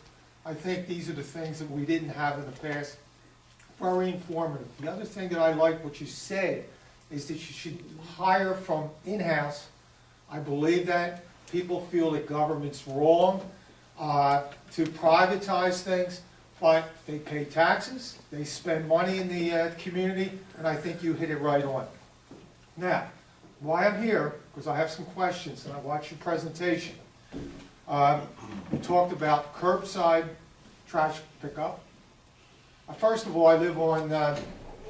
I think these are the things that we didn't have in the past. Very informative. The other thing that I like what you said is that you should hire from in-house. I believe that. People feel that government's wrong to privatize things, but they pay taxes, they spend money in the community, and I think you hit it right on. Now, why I'm here, because I have some questions, and I watched your presentation. You talked about curbside trash pickup. First of all, I live on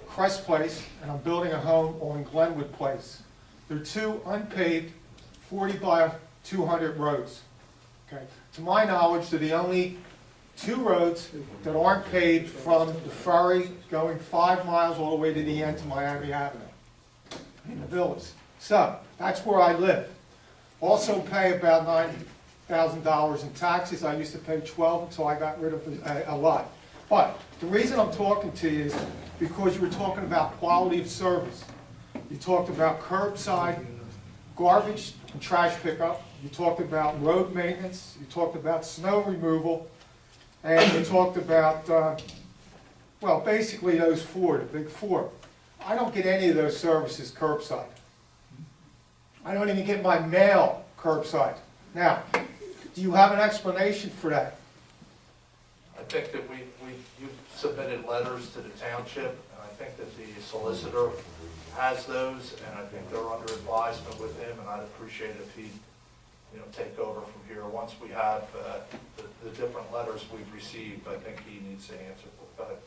Crest Place, and I'm building a home on Glenwood Place. There are two unpaved 40 by 200 roads. Okay. To my knowledge, they're the only two roads that aren't paved from the ferry going 5 miles all the way to the end to Miami Avenue in the villas. So, that's where I live. Also pay about $9,000 in taxes. I used to pay 12 until I got rid of a lot. But the reason I'm talking to you is because you were talking about quality of service. You talked about curbside garbage and trash pickup. You talked about road maintenance. You talked about snow removal. And you talked about, well, basically those four, the big four. I don't get any of those services curbside. I don't even get my mail curbside. Now, do you have an explanation for that? I think that you submitted letters to the township, and I think that the solicitor has those, and I think they're under advisement with him, and I'd appreciate it if he'd, take over from here. Once we have the different letters we've received, I think he needs to answer. Go ahead.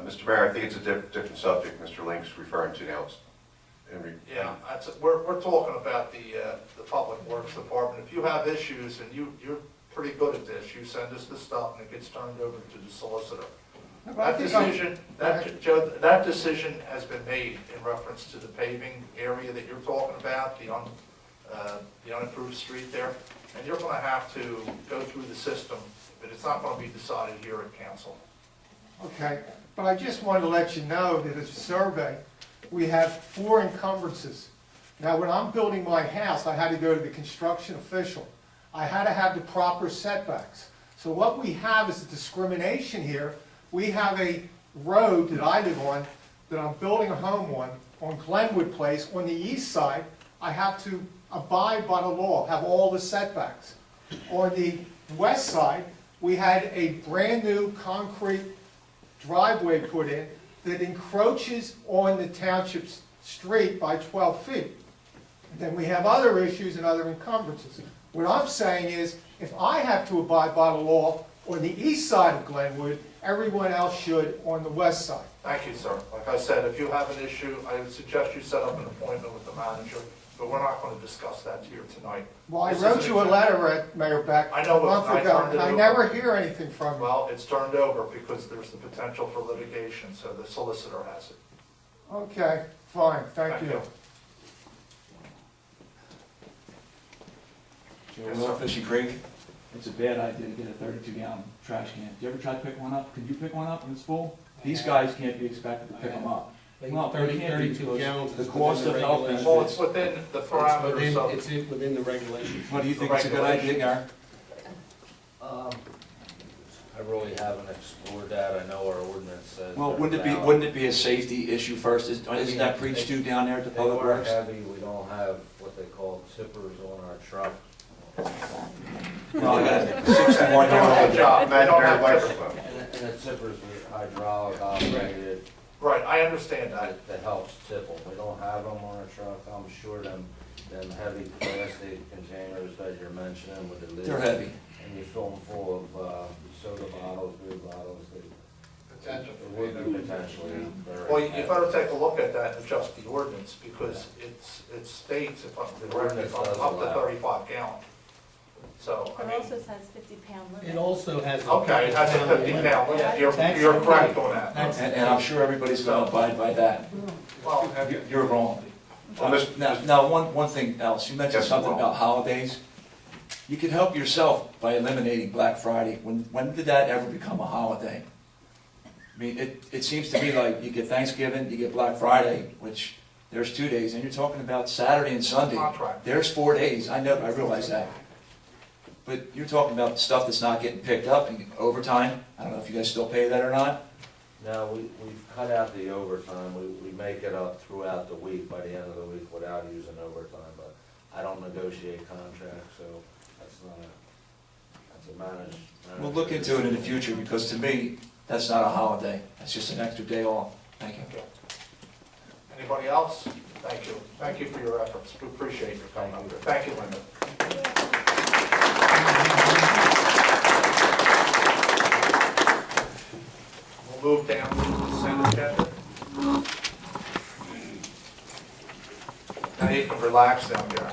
Mr. Mayor, I think it's a different subject Mr. Link's referring to now. Yeah, we're talking about the Public Works Department. If you have issues, and you're pretty good at this, you send us the stuff and it gets turned over to the solicitor. That decision has been made in reference to the paving area that you're talking about, the unimproved street there, and you're going to have to go through the system, but it's not going to be decided here at council. Okay, but I just wanted to let you know that as a survey, we have 4 encumbrances. Now, when I'm building my house, I had to go to the construction official. I had to have the proper setbacks. So what we have is a discrimination here. We have a road that I live on, that I'm building a home on Glenwood Place. On the east side, I have to abide by the law, have all the setbacks. On the west side, we had a brand new concrete driveway put in that encroaches on the township's street by 12 feet. And then we have other issues and other encumbrances. What I'm saying is, if I have to abide by the law on the east side of Glenwood, everyone else should on the west side. Thank you, sir. Like I said, if you have an issue, I would suggest you set up an appointment with the manager, but we're not going to discuss that here tonight. Well, I wrote you a letter, Mayor Beck, I know, a month but ago, and I never hear anything from you. Well, it's turned over because there's the potential for litigation, so the solicitor has it. Okay, fine, thank you. Joe, Fishy Creek. It's a bad idea to get a 32-gallon trash can. Did you ever try to pick one up? Could you pick one up when it's full? These guys can't be expected to pick them up. Well, 32 gallons. The cost of health benefits. Well, it's within the parameters of... It's within the regulations. What do you think? It's a good idea, Gary? I really haven't explored that. I know our ordinance says. Well, wouldn't it be a safety issue first? Isn't that preached to down there at the Public Works? They are heavy. We don't have what they call tippers on our truck. Well, I got a 61-year-old job. They don't have microphone. And the tippers are hydraulic operated. Right, I understand that. That helps tip them. We don't have them on our truck. I'm sure them heavy plastic containers that you're mentioning with the lids. They're heavy. And you fill them full of soda bottles, beer bottles. Potential. It would be potentially very. Well, you better take a look at that and adjust the ordinance, because it states, if I'm correct, ordinance up does to allow. 35 gallon. So, I It mean, also has 50-pound limit. It also has. okay, it has a 50-pound limit. That's- You're correct on that. And I'm sure everybody's gonna abide by that. Well, You're wrong. Well, Now, one thing else, you mentioned Yes, something Ron. about holidays. You can help yourself by eliminating Black Friday. When did that ever become a holiday? I mean, it seems to me like you get Thanksgiving, you get Black Friday, which there's 2 days, and you're talking about Saturday and Sunday. Contract. There's 4 days, I realize that. But you're talking about stuff that's not getting picked up and overtime. I don't know if you guys still pay that or not. No, we've cut out the overtime, we make it up throughout the week, by the end of the week, without using overtime, but I don't negotiate contracts, so that's a managed. We'll look into it in the future, because to me, that's not a holiday. That's just an extra day off. Thank you. Okay. Anybody else? Thank you. Thank you for your efforts. We appreciate your coming up here. Thank you, Linda. We'll move down to the consent agenda. Now you can relax down there.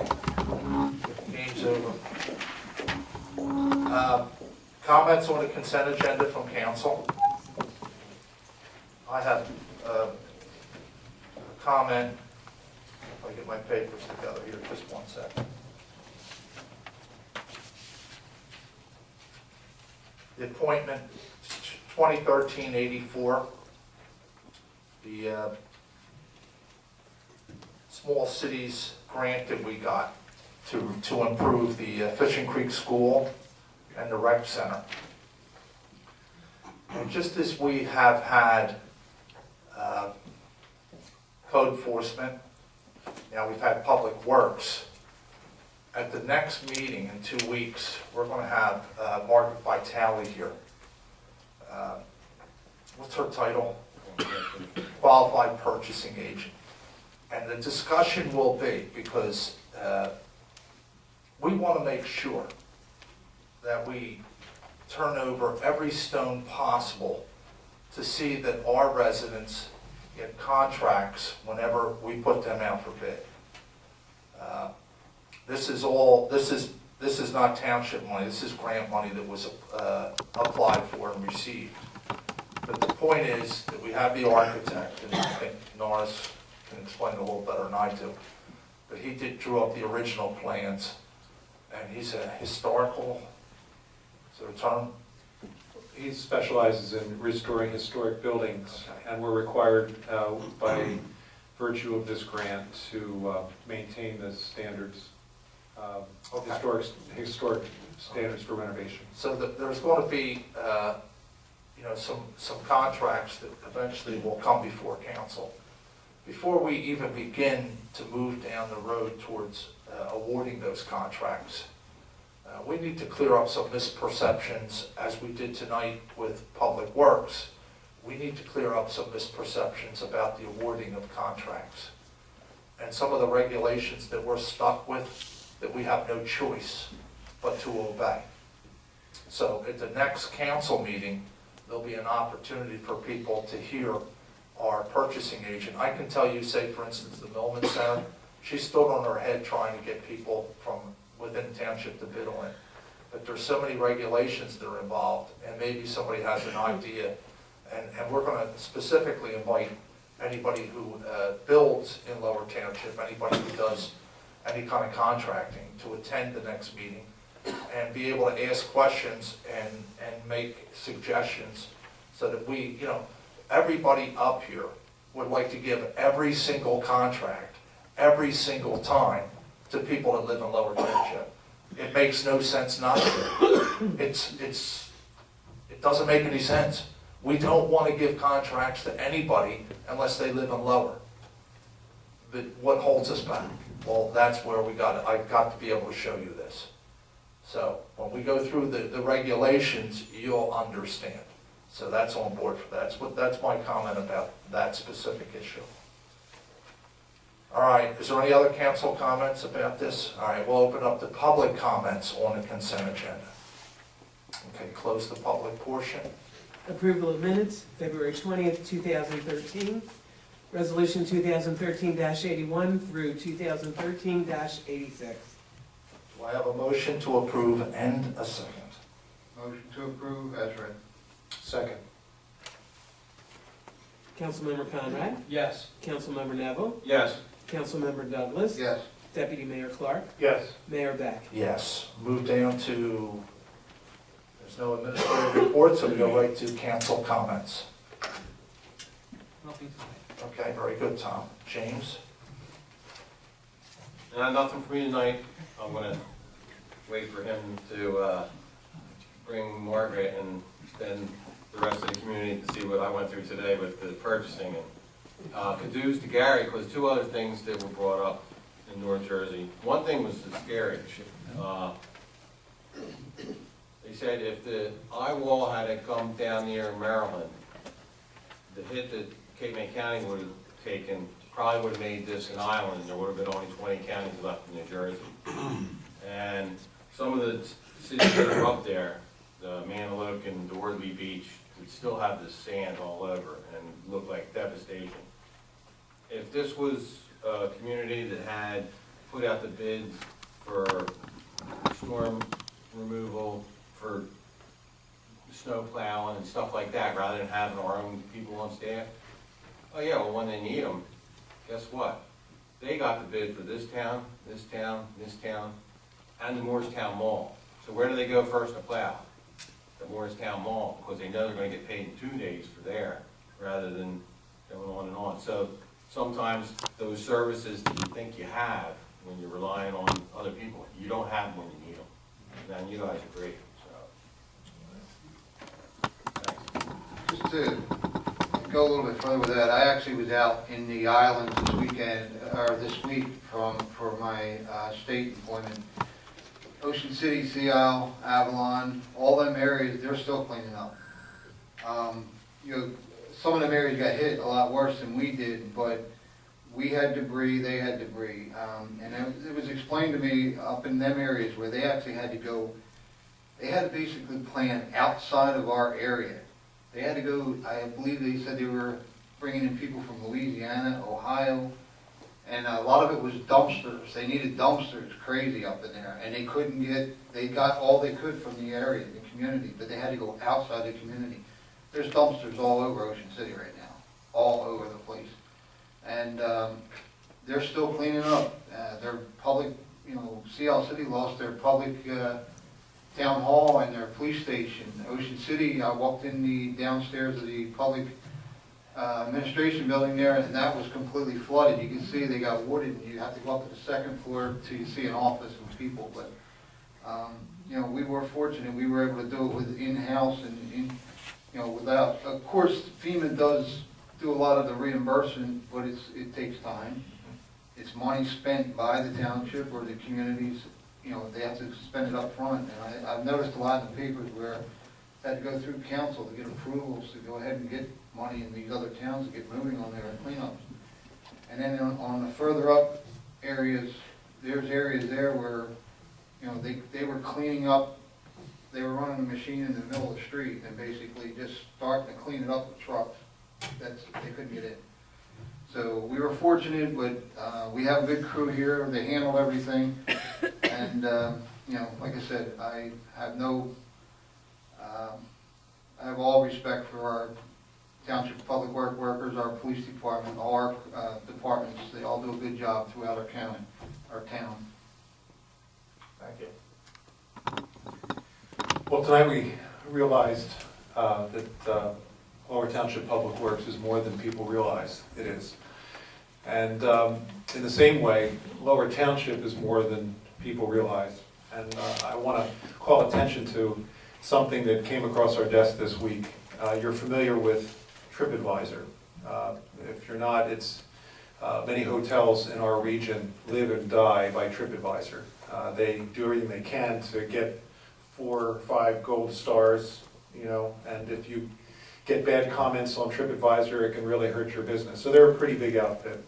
Game's over. Comments on the consent agenda from council? I have a comment. If I get my papers together here, just 1 second. The appointment, 2013-84, the small cities grant that we got to improve the Fishing Creek School and the rec center. And just as we have had code enforcement, now we've had public works, at the next meeting in 2 weeks, we're going to have Margaret Vitale here. What's her title? Qualified Purchasing Agent. And the discussion will be, because we want to make sure that we turn over every stone possible to see that our residents get contracts whenever we put them out for bid. This is not township money, this is grant money that was applied for and received. But the point is that we have the architect, and I think Norris can explain it a little better than I do. But he drew up the original plans, and he's a historical, is there a term? He specializes in restoring historic buildings, and we're required by virtue of this grant to maintain the standards, historic standards for renovation. So that there's going to be, some contracts that eventually will come before council. Before we even begin to move down the road towards awarding those contracts, we need to clear up some misperceptions, as we did tonight with Public Works. We need to clear up some misperceptions about the awarding of contracts and some of the regulations that we're stuck with that we have no choice but to obey. So at the next council meeting, there'll be an opportunity for people to hear our purchasing agent. I can tell you, say for instance, the Millman Center, she stood on her head trying to get people from within township to bid on it. But there's so many regulations that are involved, and maybe somebody has an idea. And we're going to specifically invite anybody who builds in Lower Township, anybody who does any kind of contracting, to attend the next meeting and be able to ask questions and make suggestions, so that we, everybody up here would like to give every single contract, every single time, to people that live in Lower Township. It makes no sense not to. It doesn't make any sense. We don't want to give contracts to anybody unless they live in Lower. But what holds us back? Well, that's where I've got to be able to show you this. So when we go through the regulations, you'll understand. So that's on board for that. That's my comment about that specific issue. All right, is there any other council comments about this? All right, we'll open up the public comments on the consent agenda. Okay, close the public portion. Approval of minutes, February 20th, 2013. Resolution 2013-81 through 2013-86. Do I have a motion to approve and a second? Motion to approve as read. Second. Councilmember Conrad, Yes. Councilmember Neville, Yes. Councilmember Douglas, Yes. Deputy Mayor Clark, Yes. Mayor Beck. Yes. Move down to, there's no administrative report, so we go right to council comments. Nothing tonight. Okay, very good, Tom. James? Nothing for me tonight. I'm gonna wait for him to bring Margaret and then the rest of the community to see what I went through today with the purchasing. And kudos to Gary, because two other things that were brought up in North Jersey. One thing was scary. They said if the eye wall had come down near Maryland, the hit that Cape May County would have taken probably would have made this an island, and there would have been only 20 counties left in New Jersey. And some of the cities that are up there, the Manaloke and Dorothy Beach, would still have this sand all over and look like devastation. If this was a community that had put out the bids for storm removal, for snow plowing and stuff like that, rather than having our own people on staff, oh yeah, well, when they need them, guess what? They got the bid for this town, this town, this town, and the Moorestown Mall. So where do they go first to plow? The Moorestown Mall, because they know they're gonna get paid in 2 days for there, rather than going on and on. So sometimes those services that you think you have, when you're relying on other people, you don't have them when you need them. And you guys are great, so. Thanks. Just to go a little bit further with that, I actually was out in the islands this weekend, or this week for my state employment. Ocean City, Sea Isle, Avalon, all them areas, they're still cleaning up. You know, some of them areas got hit a lot worse than we did, but we had debris, they had debris. And it was explained to me up in them areas where they actually had to go, they had to basically plan outside of our area. They had to go, I believe they said they were bringing in people from Louisiana, Ohio, and a lot of it was dumpsters. They needed dumpsters crazy up in there, and they couldn't get, they got all they could from the area, the community, but they had to go outside the community. There's dumpsters all over Ocean City right now, all over the place. And they're still cleaning up. Their public, you know, Sea City lost their public town hall and their police station. Ocean City, I walked in the downstairs of the public administration building there, and that was completely flooded. You can see they got wooded, and you have to go up to the second floor to see an office with people. But you know, we were fortunate; we were able to do it with in-house and you know, without. Of course, FEMA does do a lot of the reimbursement, but it takes time. It's money spent by the township or the communities. You know, they have to spend it up front. And I've noticed a lot in the papers where they had to go through council to get approvals to go ahead and get money in these other towns to get moving on their cleanups. And then on the further up areas, there's areas there where, you know, they were cleaning up, they were running a machine in the middle of the street and basically just starting to clean it up with trucks. They couldn't get in. So we were fortunate, but we have a good crew here. They handled everything. And, you know, like I said, I have I have all respect for our Township Public Work workers, our police department, all our departments. They all do a good job throughout our county, our town. Thank you. Well, tonight we realized that Lower Township Public Works is more than people realize it is. And in the same way, Lower Township is more than people realize. And I want to call attention to something that came across our desk this week. You're familiar with TripAdvisor. If you're not, it's many hotels in our region live and die by TripAdvisor. They do everything they can to get 4 or 5 gold stars, you know, and if you get bad comments on TripAdvisor, it can really hurt your business. So they're a pretty big outfit.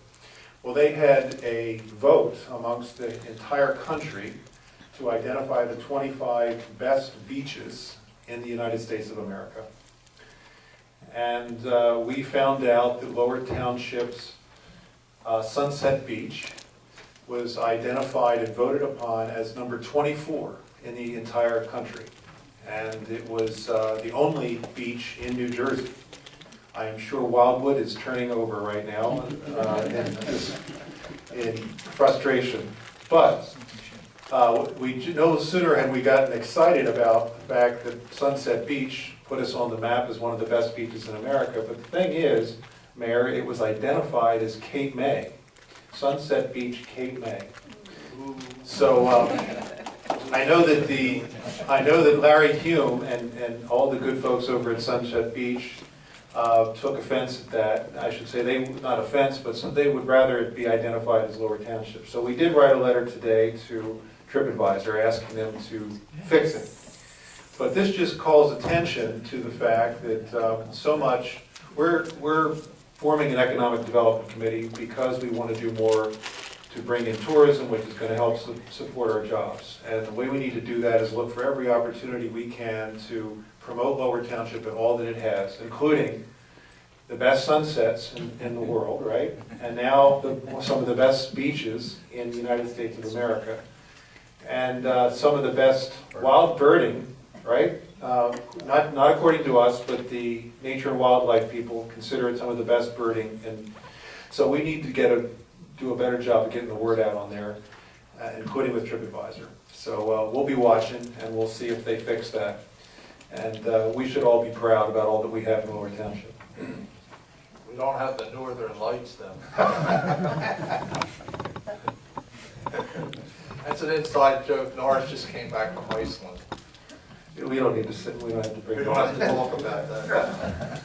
Well, they had a vote amongst the entire country to identify the 25 best beaches in the United States of America. And we found out that Lower Township's Sunset Beach was identified and voted upon as number 24 in the entire country. And it was the only beach in New Jersey. I am sure Wildwood is turning over right now in frustration. But we no sooner had we gotten excited about the fact that Sunset Beach put us on the map as one of the best beaches in America. But the thing is, Mayor, it was identified as Cape May. Sunset Beach, Cape May. So I know that Larry Hume and all the good folks over at Sunset Beach took offense at that. I should say not offense, but they would rather it be identified as Lower Township. So we did write a letter today to TripAdvisor asking them to fix it. But this just calls attention to the fact that so much we're forming an economic development committee because we want to do more to bring in tourism, which is going to help support our jobs. And the way we need to do that is look for every opportunity we can to promote Lower Township and all that it has, including the best sunsets in the world, right? And now some of the best beaches in the United States of America. And some of the best wild birding, right? Not according to us, but the nature and wildlife people consider it some of the best birding. And so we need to do a better job of getting the word out on there, including with TripAdvisor. So we'll be watching and we'll see if they fix that. And we should all be proud about all that we have in Lower Township. We don't have the northern lights then. That's an inside joke. Norris just came back from Iceland. We don't need to sit, we don't have to bring We don't have to talk about that.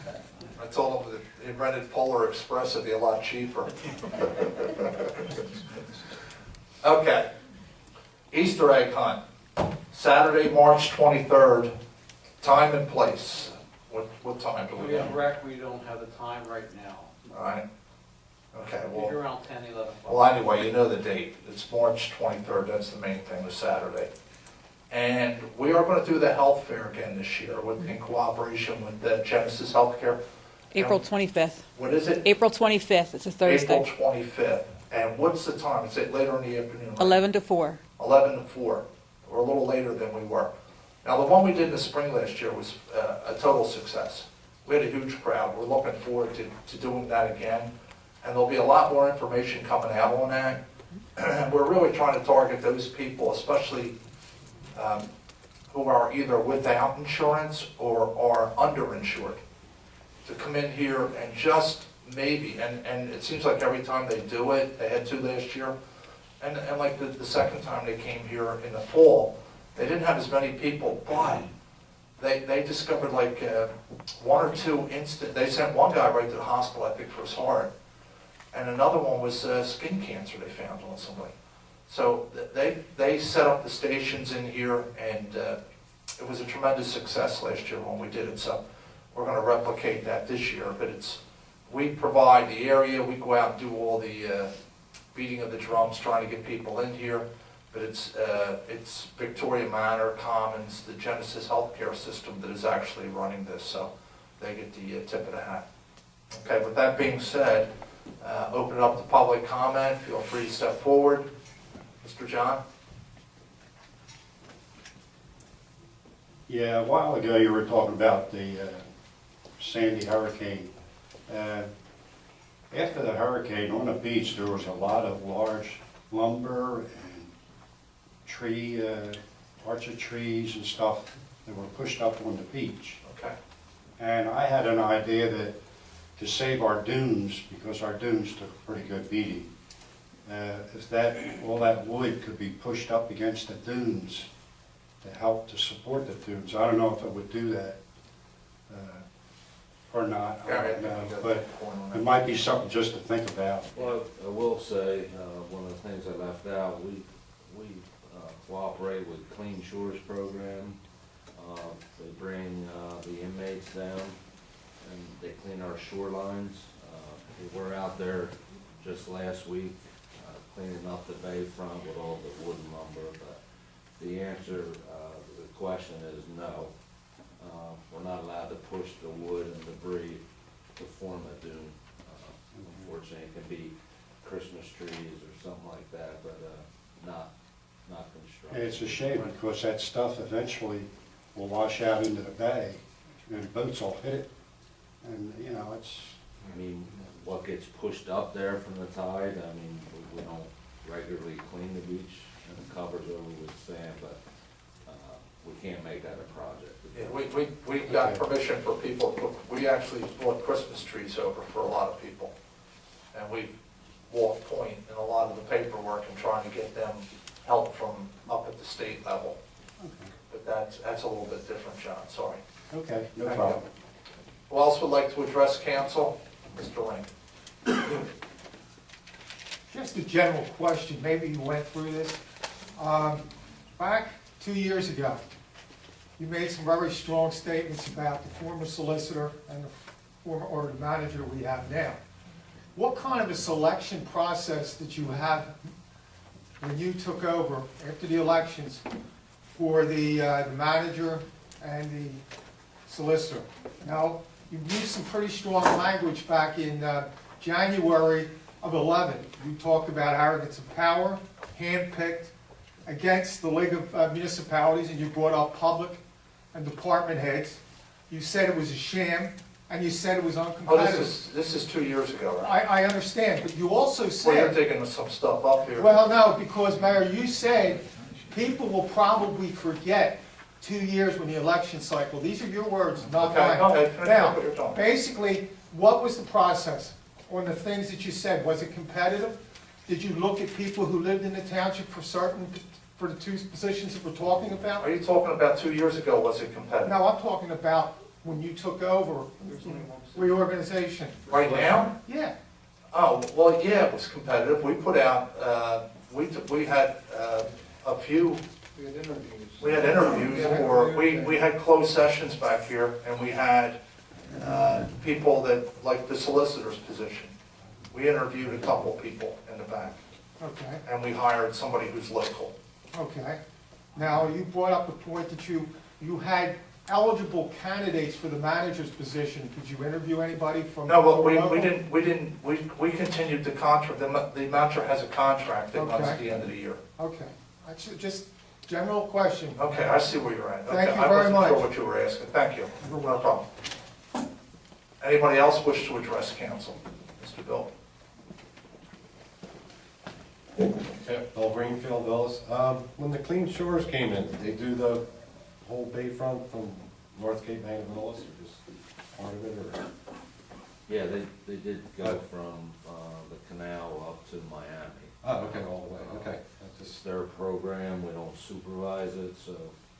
I told him that he rented Polar Express, it'd be a lot cheaper. Okay. Easter egg hunt. Saturday, March 23rd. Time and place. What time do we We know? have rec, we don't have the time right now. All right. Okay, Maybe well, around 10, 11 o'clock. well, anyway, you know the date. It's March 23rd. That's the main thing, was Saturday. And we are going to do the health fair again this year in cooperation with the Genesis Healthcare. April 25th. What is it? April 25th. It's a Thursday. April 25th. And what's the time? Is it later in the afternoon? Right? 11 to 4. 11 to 4. We're a little later than we were. Now, the one we did in the spring last year was a total success. We had a huge crowd. We're looking forward to doing that again. And there'll be a lot more information coming out on that. And we're really trying to target those people, especially who are either without insurance or are underinsured, to come in here and just maybe, and it seems like every time they do it, they had 2 last year, and like the second time they came here in the fall, they didn't have as many people, but they discovered like 1 or 2 they sent one guy right to the hospital, I think, for his heart, and another one was skin cancer they found on somebody. So they set up the stations in here, and it was a tremendous success last year when we did it. So we're going to replicate that this year. But we provide the area, we go out and do all the beating of the drums, trying to get people in here. But it's Victoria Manor, Commons, the Genesis Healthcare System that is actually running this. So they get the tip of the hat. Okay, with that being said, open it up to public comment. Feel free to step forward. Mr. John? Yeah, a while ago you were talking about the Sandy hurricane. After the hurricane, on the beach, there was a lot of large lumber and tree, orchard trees and stuff that were pushed up on the beach. Okay. And I had an idea that to save our dunes, because our dunes took a pretty good beating, if all that wood could be pushed up against the dunes to help to support the dunes. I don't know if it would do that or not, I don't know, but it might be something just to think about. Well, I will say, one of the things I left out, we cooperate with Clean Shores program. They bring the inmates down and they clean our shorelines. We were out there just last week cleaning up the bayfront with all the wood and lumber, but the answer to the question is no. We're not allowed to push the wood and debris to form a dune. Unfortunately, it can be Christmas trees or something like that, but not construction. And it's a shame because that stuff eventually will wash out into the bay and boats will hit it. And, you know, it's, I mean, what gets pushed up there from the tide, I mean, we don't regularly clean the beach and it covers over with sand, but we can't make that a project. Yeah, we got permission for people, we actually brought Christmas trees over for a lot of people. And we've walked point in a lot of the paperwork and trying to get them help from up at the state level. okay, But that's a little bit different, John, sorry. okay, no Thank problem. you. Who else would like to address council? Mr. Lane. Just a general question, maybe you went through this. Back 2 years ago, you made some very strong statements about the former solicitor and the former, or the manager we have now. What kind of a selection process did you have when you took over after the elections for the manager and the solicitor? Now, you used some pretty strong language back in January of 11. You talked about arrogance of power, handpicked, against the League of Municipalities, and you brought up public and department heads. You said it was a sham, and you said it was uncompetitive. Oh, this is 2 years ago, right? I understand, but you also Well, said... you're taking some stuff up here. Well, no, because, Mayor, you said people will probably forget 2 years when the election cycle. These are your words, not mine. Okay, go ahead, finish up what you're Now, talking. basically, what was the process on the things that you said? Was it competitive? Did you look at people who lived in the township for the two positions that we're talking about? Are you talking about 2 years ago, was it competitive? No, I'm talking about when you took over reorganization. Right now? Yeah. Oh, well, yeah, it was competitive. We put out, we had a few, We had interviews. we had interviews for, we had closed sessions back here, and we had people that, like the solicitor's position. We interviewed a couple people in the back, Okay, and we hired somebody who's local. okay. Now, you brought up the point that you had eligible candidates for the manager's position. Did you interview anybody from? No, but we local? we continued the contract, the manager has a contract that runs at the end of the year. Okay, that's just general question. Okay, I see where you're at. Thank Okay, you very I wasn't much. sure what you were asking. Thank you. No problem. Anybody else wish to address council? Mr. Bill? Bill Greenfield, Villas. When the Clean Shores came in, did they do the whole bayfront from North Cape May to Villas, or just part of it, or? Yeah, they did go from the canal up to Miami. Oh, okay, all the way, okay. It's their program, we don't supervise it, so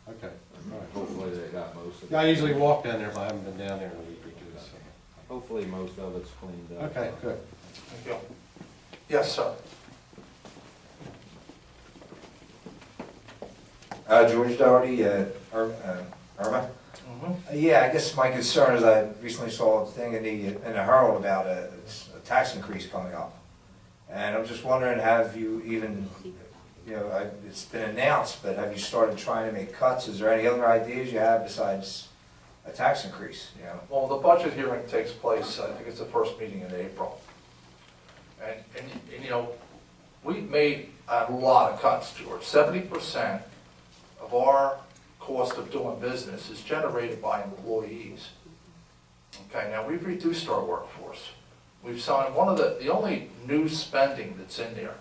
Okay, all right. hopefully they got most of it. Yeah, I usually walk down there, but I haven't been down there in a week or two, so. Hopefully most of it's cleaned up. Okay, good. Thank you. Yes, sir. George Doherty, Irma. Yeah, I guess my concern is I recently saw a thing in the Herald about a tax increase coming up. And I'm just wondering, have you even, you know, it's been announced, but have you started trying to make cuts? Is there any other ideas you have besides a tax increase, you know? Well, the budget hearing takes place, I think it's the first meeting in April. And you know, we've made a lot of cuts, George. 70% of our cost of doing business is generated by employees. Okay, now we've reduced our workforce. We've signed one of the only new spending that's in there.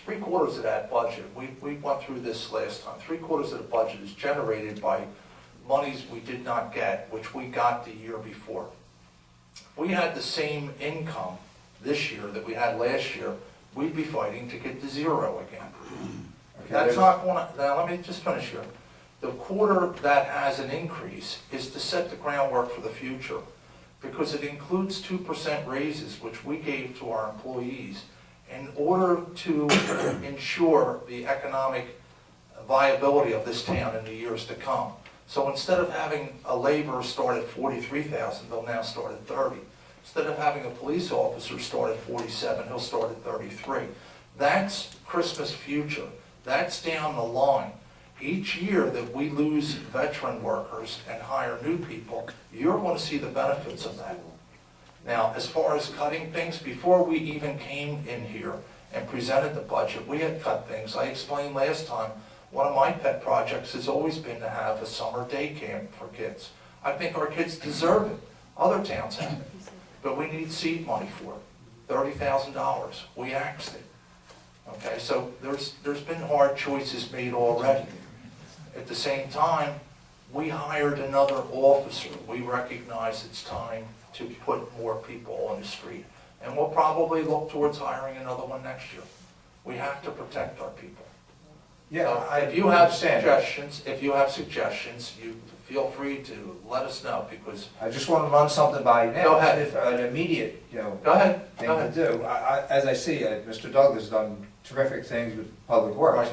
3/4 of that budget, we went through this last time, 3/4 of the budget is generated by monies we did not get, which we got the year before. If we had the same income this year that we had last year, we'd be fighting to get to zero again. That's not going to, now let me just finish here. The quarter that has an increase is to set the groundwork for the future, because it includes 2% raises, which we gave to our employees in order to ensure the economic viability of this town in the years to come. So instead of having a laborer start at $43,000, they'll now start at $30,000. Instead of having a police officer start at $47,000, he'll start at $33,000. That's Christmas future. That's down the line. Each year that we lose veteran workers and hire new people, you're going to see the benefits of that. Now, as far as cutting things, before we even came in here and presented the budget, we had cut things. I explained last time, one of my pet projects has always been to have a summer day camp for kids. I think our kids deserve it. Other towns have it. But we need seed money for it, $30,000. We axed it. Okay, so there's been hard choices made already. At the same time, we hired another officer. We recognize it's time to put more people on the street. And we'll probably look towards hiring another one next year. We have to protect our people. Yeah, If you have suggestions, you feel free to let us know, because. I just want to run something by you now. Go ahead. If an immediate, Go ahead. thing to do. As I see, Mr. Douglas has done terrific things with Public Works,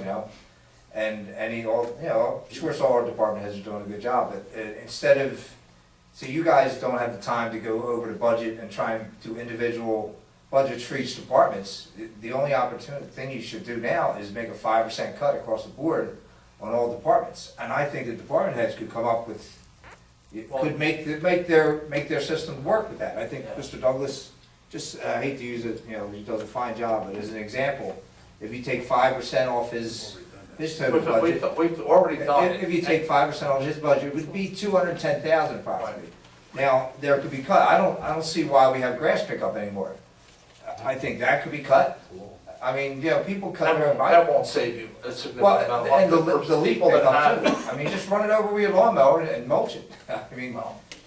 and he, I'm sure all our department heads are doing a good job, but instead of, see, you guys don't have the time to go over the budget and try and do individual budgets for each departments. The only thing you should do now is make a 5% cut across the board on all departments. And I think the department heads could come up with, could make their system work with that. I think Mr. Douglas, I hate to use it, he does a fine job, but as an example, if you take 5% off his total budget. We've already done it. If you take 5% off his budget, it would be $210,000 approximately. Now, there could be cut. I don't see why we have grass pickup anymore. I think that could be cut. I mean, people cut their. That won't save you a significant Well, amount of and money. the leaf pickup too. I mean, just run it over with your lawnmower and mulch it. I mean,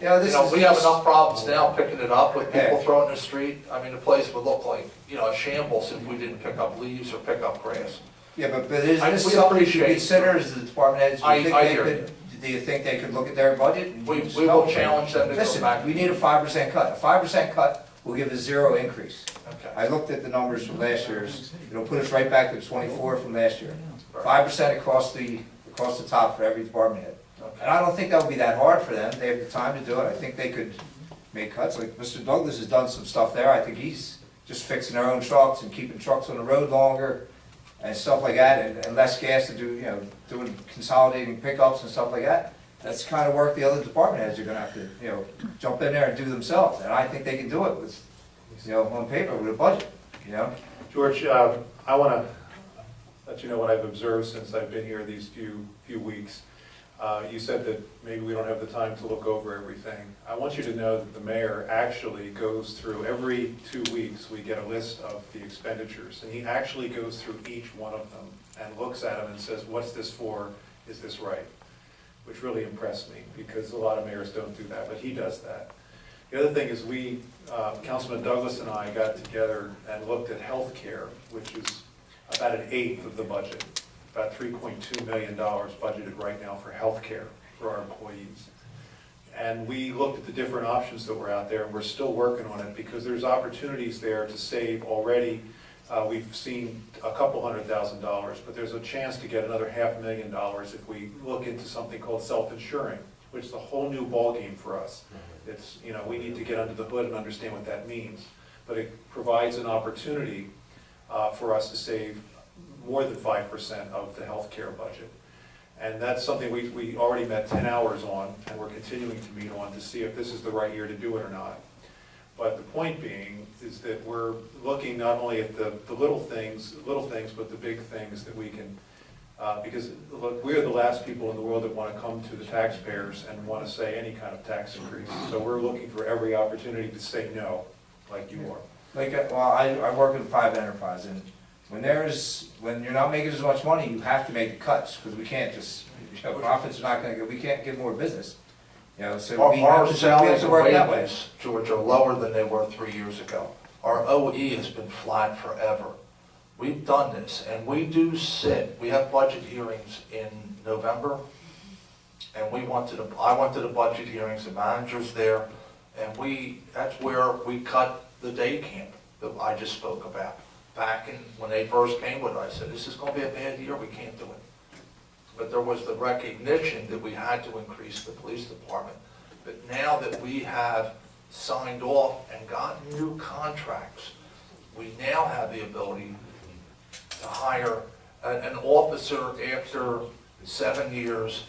we have enough problems now picking it up with people throwing it in the street. I mean, the place would look like, a shambles if we didn't pick up leaves or pick up grass. Yeah, but is this something you consider as the department heads? Do you think they could look at their budget? We will challenge them to go back. Listen, we need a 5% cut. A 5% cut will give a 0 increase. Okay. I looked at the numbers from last year's. It'll put us right back to 24 from last year. 5% across the top for every department head. Okay. And I don't think that would be that hard for them. They have the time to do it. I think they could make cuts. Like Mr. Douglas has done some stuff there. I think he's just fixing their own trucks and keeping trucks on the road longer and stuff like that, and less gas to do, doing consolidating pickups and stuff like that. That's the kind of work the other department heads are gonna have to, jump in there and do themselves. And I think they can do it with, on paper with a budget, George, I want to let you know what I've observed since I've been here these few weeks. You said that maybe we don't have the time to look over everything. I want you to know that the mayor actually goes through, every 2 weeks, we get a list of the expenditures, and he actually goes through each one of them and looks at them and says, what's this for? Is this right? Which really impressed me, because a lot of mayors don't do that, but he does that. The other thing is Councilman Douglas and I got together and looked at health care, which is about 1/8 of the budget. About $3.2 million budgeted right now for health care for our employees. And we looked at the different options that were out there, and we're still working on it, because there's opportunities there to save already. We've seen a couple $100,000, but there's a chance to get another $500,000 if we look into something called self-insuring, which is a whole new ballgame for us. It's, we need to get under the hood and understand what that means. But it provides an opportunity for us to save more than 5% of the health care budget. And that's something we already met 10 hours on, and we're continuing to meet on to see if this is the right year to do it or not. But the point being is that we're looking not only at the little things, but the big things that we can, because look, we're the last people in the world that want to come to the taxpayers and want to say any kind of tax increase. So we're looking for every opportunity to say no, like you are. I work in a private enterprise, and when you're not making as much money, you have to make the cuts, because we can't just, profits are not going to, we can't get more business. So Our salaries and work that way. wages, George, are lower than they were 3 years ago. Our OE has been flat forever. We've done this, and we have budget hearings in November, and I went to the budget hearings, the manager's there, and that's where we cut the day camp that I just spoke about. Back when they first came with it, I said, this is going to be a bad year, we can't do it. But there was the recognition that we had to increase the police department. But now that we have signed off and gotten new contracts, we now have the ability to hire an officer after 7 years.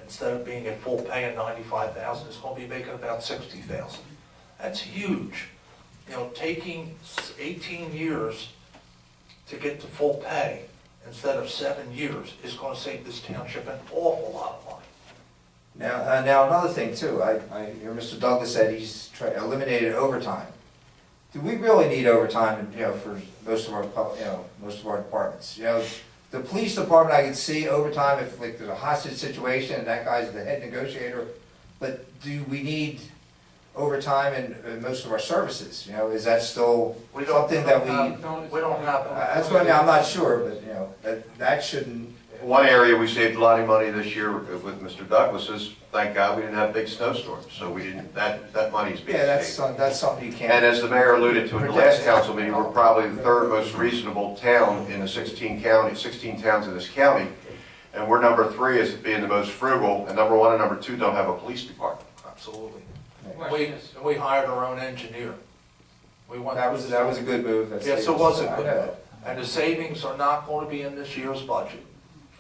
Instead of being at full pay at $95,000, it's going to be making about $60,000. That's huge. Taking 18 years to get to full pay instead of 7 years is gonna save this township an awful lot of money. Now another thing too, I hear Mr. Douglas said he's eliminated overtime. Do we really need overtime, for most of our, most of our departments? The police department, I can see overtime if like there's a hostage situation and that guy's the head negotiator, but do we need overtime in most of our services? Is that still something that we don't have that. That's what I mean, I'm not sure, but that shouldn't. One area we saved a lot of money this year with Mr. Douglas is, thank God, we didn't have big snowstorms, so we didn't, that money's being saved. That's something you can't. And as the mayor alluded to in the last council meeting, we're probably the third most reasonable town in the 16 towns in this county. And we're number 3 as being the most frugal, and number 1 and number 2 don't have a police department. Absolutely. We hired our own engineer. That was a good move. Yes, it was a good move. And the savings are not going to be in this year's budget.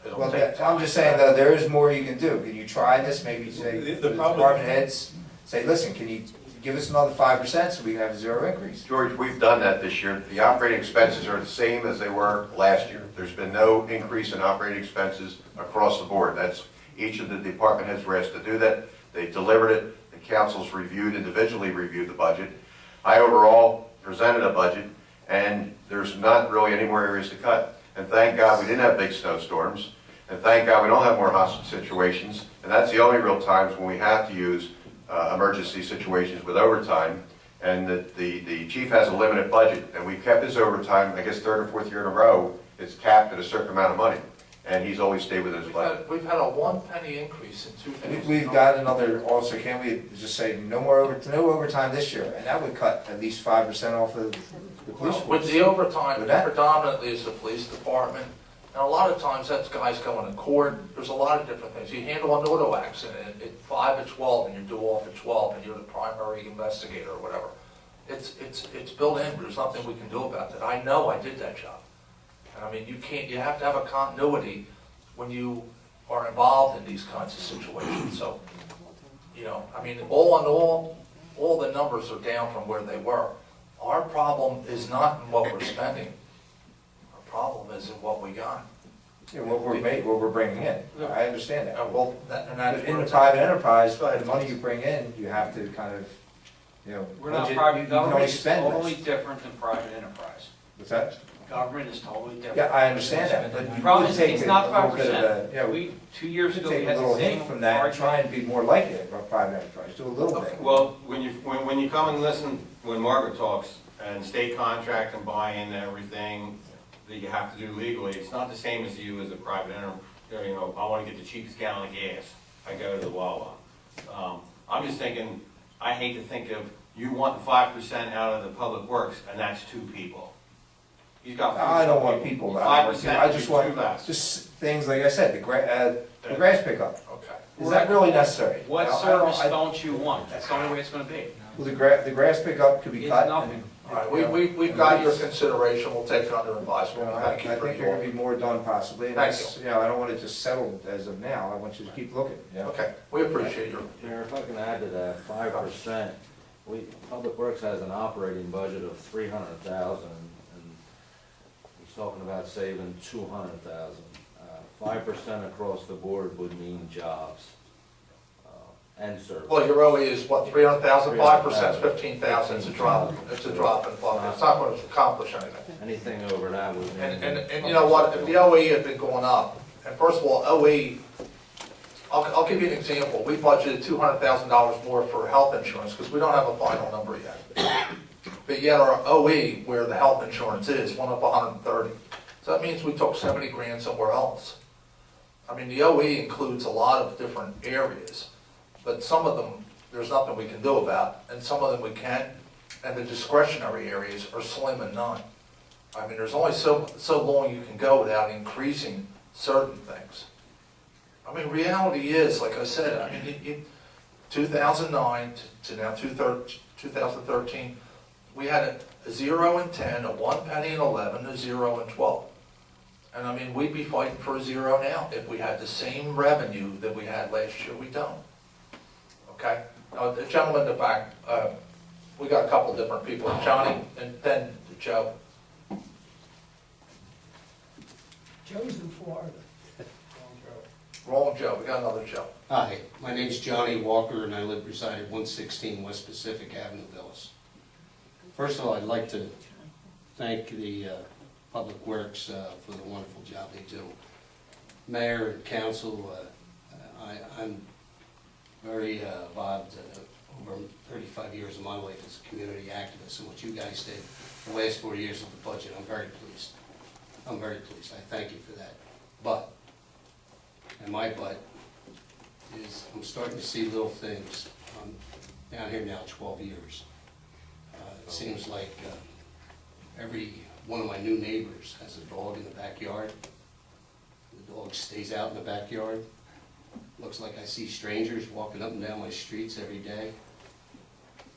Well, I'm just saying though, there is more you can do. Can you try this? Maybe say the department heads, say, listen, can you give us another 5% so we can have a 0 increase? George, we've done that this year. The operating expenses are the same as they were last year. There's been no increase in operating expenses across the board. That's, each of the department heads were asked to do that. They delivered it. The councils individually reviewed the budget. I overall presented a budget, and there's not really any more areas to cut. And thank God we didn't have big snowstorms. And thank God we don't have more hostage situations. And that's the only real times when we have to use emergency situations with overtime. And the chief has a limited budget, and we've kept his overtime, I guess 3rd or 4th year in a row, it's capped at a certain amount of money. And he's always stayed within his budget. We've had a 1 penny increase in 2 days. We've got another, also, can we just say no overtime this year? And that would cut at least 5% off of the police force. With the overtime, predominantly is the police department. And a lot of times that's guys going to court. There's a lot of different things. You handle an auto accident at 5 to 12 and you're due off at 12 and you're the primary investigator or whatever. It's built in. There's nothing we can do about that. I know I did that job. And I mean, you have to have a continuity when you are involved in these kinds of situations. So, I mean, all in all the numbers are down from where they were. Our problem is not in what we're spending. Our problem is in what we got. Yeah, what we're bringing in. I understand that. Well, in the private enterprise, the money you bring in, you have to kind of, We're not budget, private, you can only government is spend less. totally different than private enterprise. What's that? Government is totally different. Yeah, I understand that, but you Problem could is, take it's a not little bit of 5%. 2 years ago, we take a had little the hint same from that and argument. try and be more like it, a private enterprise, do a little bit. Well, when you come and listen, when Margaret talks, and state contract and buy in everything that you have to do legally, it's not the same as you as a private enterprise. I want to get the cheapest gallon of gas. I go to the Wawa. I'm just thinking, I hate to think of, you want 5% out of the public works, and that's 2 people. He's got. I don't want people. 5%. I just want just things like I said, the grass pickup. Okay. Is that really necessary? What service don't you want? That's the only way it's going to be. Well, the grass pickup could be cut. Nothing. All right, we've got your consideration. We'll take it under advisement. I think there could be more done possibly. And Thank that's, I don't want it to settle as of now. I want you to keep looking. Okay, we appreciate your. Mayor, if I can add to that, 5%, Public Works has an operating budget of $300,000, and he's talking about saving $200,000. 5% across the board would mean jobs and service. Well, your OE is what, 300,000, 5% is 15,000, it's a drop in bucket, it's not going to accomplish anything. Anything over that would mean. And you know what, if the OE had been going up, and first of all, OE, I'll give you an example, we budgeted $200,000 more for health insurance, because we don't have a final number yet. But yet our OE, where the health insurance is, went up 130. So that means we took 70 grand somewhere else. I mean, the OE includes a lot of different areas. But some of them, there's nothing we can do about, and some of them we can, and the discretionary areas are slim and none. I mean, there's only so long you can go without increasing certain things. I mean, reality is, like I said, I mean, 2009 to now 2013, we had a 0 and 10, a 1 penny and 11, a 0 and 12. And I mean, we'd be fighting for a 0 now if we had the same revenue that we had last year. We don't. Okay? Now, the gentleman in the back, we got a couple different people, Johnny and then Joe. Joe's in Florida. Wrong Joe, we got another Joe. Hi, my name's Johnny Walker, and I reside at 116 West Pacific Avenue, Villas. First of all, I'd like to thank the Public Works for the wonderful job they do. Mayor and council, I'm very involved over 35 years of my life as a community activist, and what you guys did the last 4 years of the budget, I'm very pleased. I'm very pleased. I thank you for that. But, and my but, is I'm starting to see little things. I'm down here now 12 years. It seems like every one of my new neighbors has a dog in the backyard. The dog stays out in the backyard. Looks like I see strangers walking up and down my streets every day.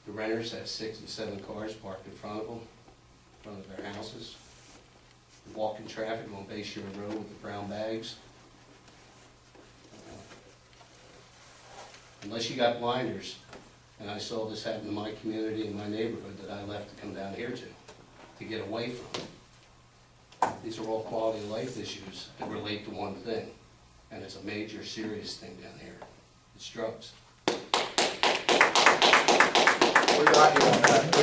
The renters have 6 and 7 cars parked in front of them, in front of their houses. Walking traffic on Bayshore Road with the brown bags. Unless you got blinders, and I saw this happen in my community and my neighborhood that I left to come down here to get away from. These are all quality of life issues that relate to one thing, and it's a major, serious thing down here. It's drugs. We got you on that.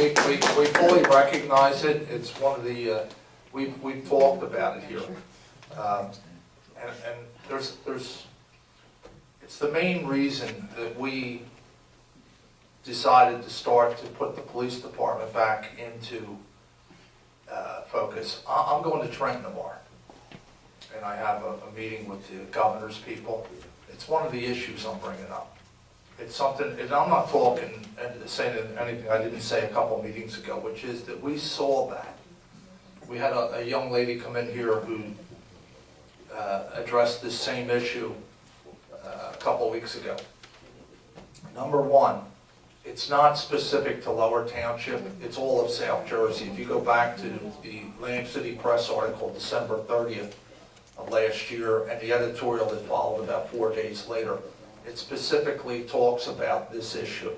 We fully recognize it. It's one of the, we've talked about it here. And there's, it's the main reason that we decided to start to put the police department back into focus. I'm going to Trenton tomorrow, and I have a meeting with the governor's people. It's one of the issues I'm bringing up. It's something, and I'm not talking and saying anything I didn't say a couple of meetings ago, which is that we saw that. We had a young lady come in here who addressed this same issue a couple of weeks ago. Number one, it's not specific to Lower Township, it's all of South Jersey. If you go back to the Atlantic City Press article, December 30th of last year, and the editorial that followed about 4 days later, it specifically talks about this issue.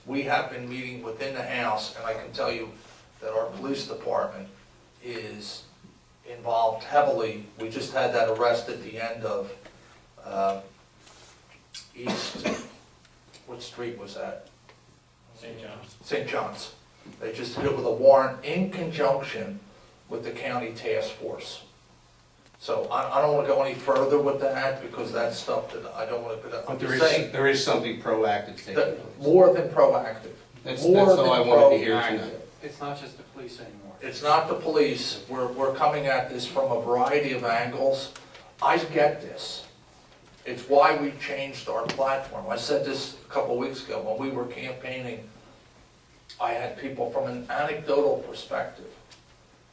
We have been meeting within the House, and I can tell you that our police department is involved heavily. We just had that arrest at the end of East, what street was that? St. John's. St. John's. They just did it with a warrant in conjunction with the county task force. So I don't want to go any further with that because that's stuff that I don't want to, But I'm just saying. there is something proactive taking place. More than proactive. That's all I wanted to hear tonight. It's not just the police anymore. It's not the police. We're coming at this from a variety of angles. I get this. It's why we changed our platform. I said this a couple of weeks ago when we were campaigning. I had people from an anecdotal perspective,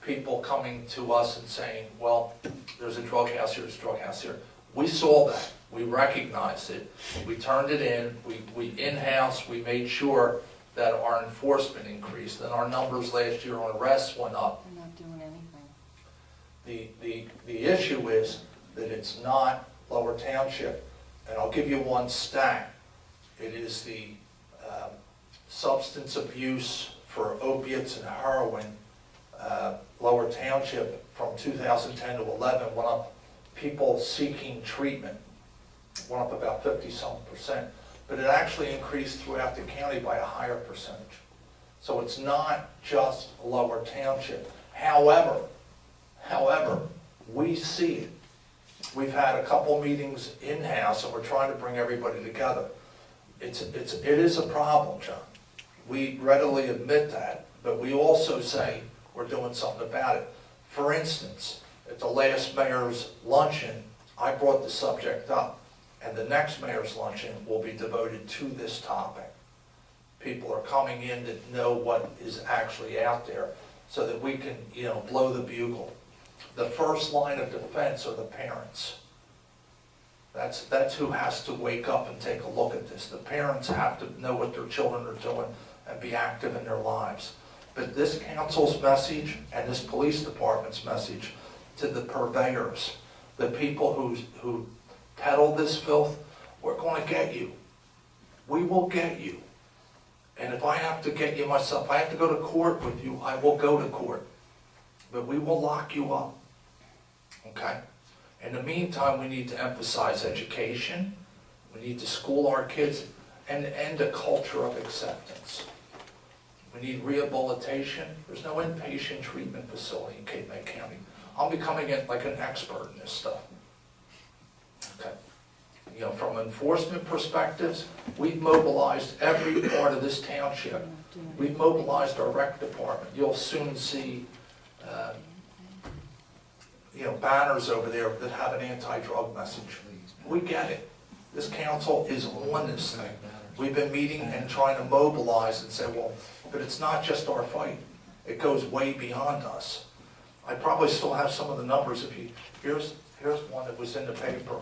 people coming to us and saying, well, there's a drug house here, there's a drug house here. We saw that. We recognized it. We turned it in. We in-house, we made sure that our enforcement increased, and our numbers last year on arrests went up. We're not doing anything. The issue is that it's not Lower Township, and I'll give you one stat. It is the substance abuse for opiates and heroin. Lower Township from 2010 to 11 went up. People seeking treatment went up about 50-something%, but it actually increased throughout the county by a higher percentage. So it's not just Lower Township. However, we see it. We've had a couple meetings in-house, and we're trying to bring everybody together. It is a problem, John. We readily admit that, but we also say we're doing something about it. For instance, at the last mayor's luncheon, I brought the subject up, and the next mayor's luncheon will be devoted to this topic. People are coming in that know what is actually out there so that we can, blow the bugle. The first line of defense are the parents. That's who has to wake up and take a look at this. The parents have to know what their children are doing and be active in their lives. But this council's message and this police department's message to the purveyors, the people who peddle this filth, we're going to get you. We will get you. And if I have to get you myself, if I have to go to court with you, I will go to court. But we will lock you up. okay? In the meantime, we need to emphasize education. We need to school our kids and end a culture of acceptance. We need rehabilitation. There's no inpatient treatment facility in Cape May County. I'm becoming like an expert in this stuff. Okay. You know, from enforcement perspectives, we've mobilized every part of this township. We've mobilized our rec department. You'll soon see, you know, banners over there that have an anti-drug message. We get it. This council is on this thing. We've been meeting and trying to mobilize and say, well, but it's not just our fight. It goes way beyond us. I probably still have some of the numbers. If you here's one that was in the paper.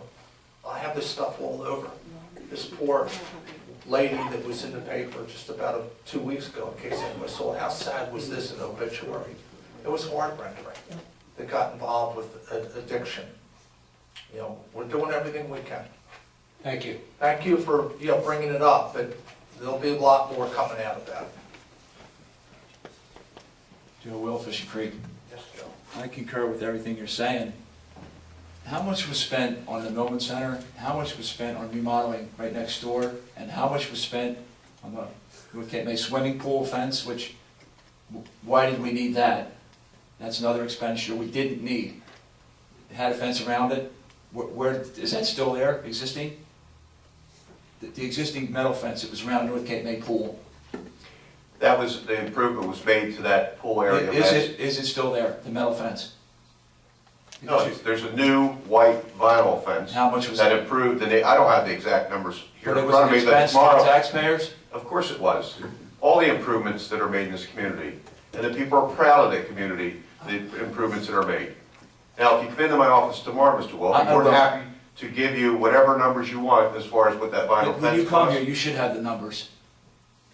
I have this stuff all over. This poor lady that was in the paper just about 2 weeks ago, in case anyone saw it. How sad was this in obituary? It was heart-wrenching. They got involved with addiction. You know, we're doing everything we can. Thank you. Thank you for, you know, bringing it up, but there'll be a lot more coming out about it. Joe Will, Fishing Creek. Yes, Joe. I concur with everything you're saying. How much was spent on the Millman Center? How much was spent on remodeling right next door? And how much was spent on the North Cape May swimming pool fence, which, why did we need that? That's another expenditure we didn't need. It had a fence around it. Where is that still there, existing? The existing metal fence that was around North Cape May pool. That was, the improvement was made to that pool area. Is it still there, the metal fence? No, there's a new white vinyl fence. How much was that that? improved, and I don't have the exact numbers here But it in was front an of me, but expense to tomorrow. the taxpayers? Of course it was. All the improvements that are made in this community, and the people are proud of the community, the improvements that are made. Now, if you come into my office tomorrow, Mr. Wolf, I'm more than happy to give you whatever numbers you want as far as what that vinyl fence When you come costs. here, you should have the numbers.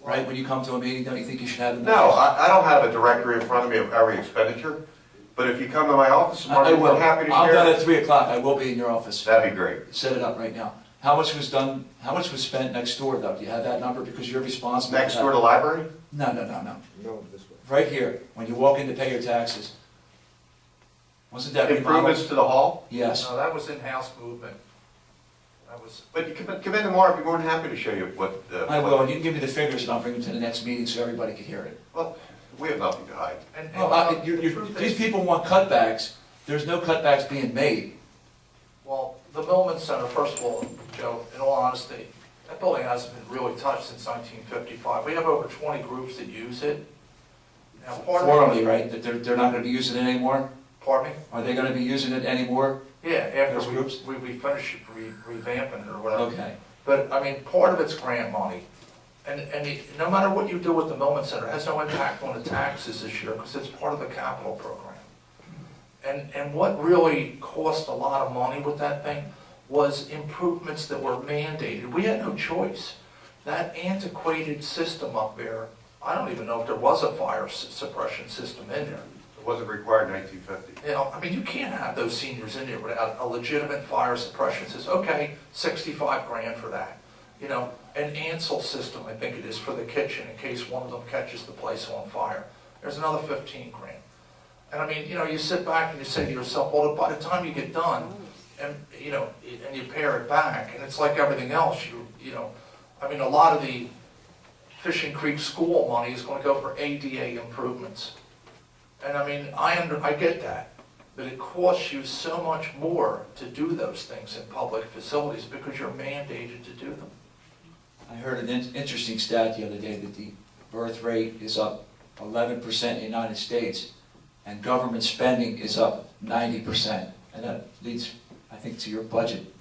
Right, when you come to a meeting, don't you think you should have the No, numbers? I don't have a directory in front of me of every expenditure, but if you come to my office tomorrow, I will. I'm happy to I'm share. done at 3 o'clock, I will be in your office. That'd be great. Set it up right now. How much was done, how much was spent next door though? Do you have that number? Because you're responsible. Next for door to that. the library? No. No, this way. Right here, when you walk in to pay your taxes. Wasn't that Improvements remodeled? to the hall? Yes. No, that was in-house movement. That was. But you come in tomorrow, I'd be more than happy to show you what. I will, and you can give me the figures and I'll bring them to the next meeting so everybody can hear it. Well, we have nothing to hide. These people want cutbacks. There's no cutbacks being made. Well, the Millman Center, first of all, Joe, in all honesty, that building hasn't been really touched since 1955. We have over 20 groups that use it. Now, part of it- Formally, right, that they're not gonna be using it anymore? Pardon me? Are they gonna be using it anymore? Yeah, Those after groups? we finish revamping it or whatever. Okay. But, I mean, part of it's grant money. And no matter what you do with the Millman Center, it has no impact on the taxes this year because it's part of the capital program. And what really cost a lot of money with that thing was improvements that were mandated. We had no choice. That antiquated system up there, I don't even know if there was a fire suppression system in there. It wasn't required in 1950. You know, I mean, you can't have those seniors in there without a legitimate fire suppression system. Okay, 65 grand for that. You know, an Ansel system, I think it is, for the kitchen in case one of them catches the place on fire. There's another 15 grand. And I mean, you know, you sit back and you say to yourself, well, by the time you get done, and you know, and you pare it back, and it's like everything else. You know, I mean, a lot of the Fishing Creek school money is going to go for ADA improvements. And I mean, I get that, but it costs you so much more to do those things in public facilities because you're mandated to do them. I heard an interesting stat the other day that the birth rate is up 11% in the United States, and government spending is up 90%. And that leads, I think, to your budget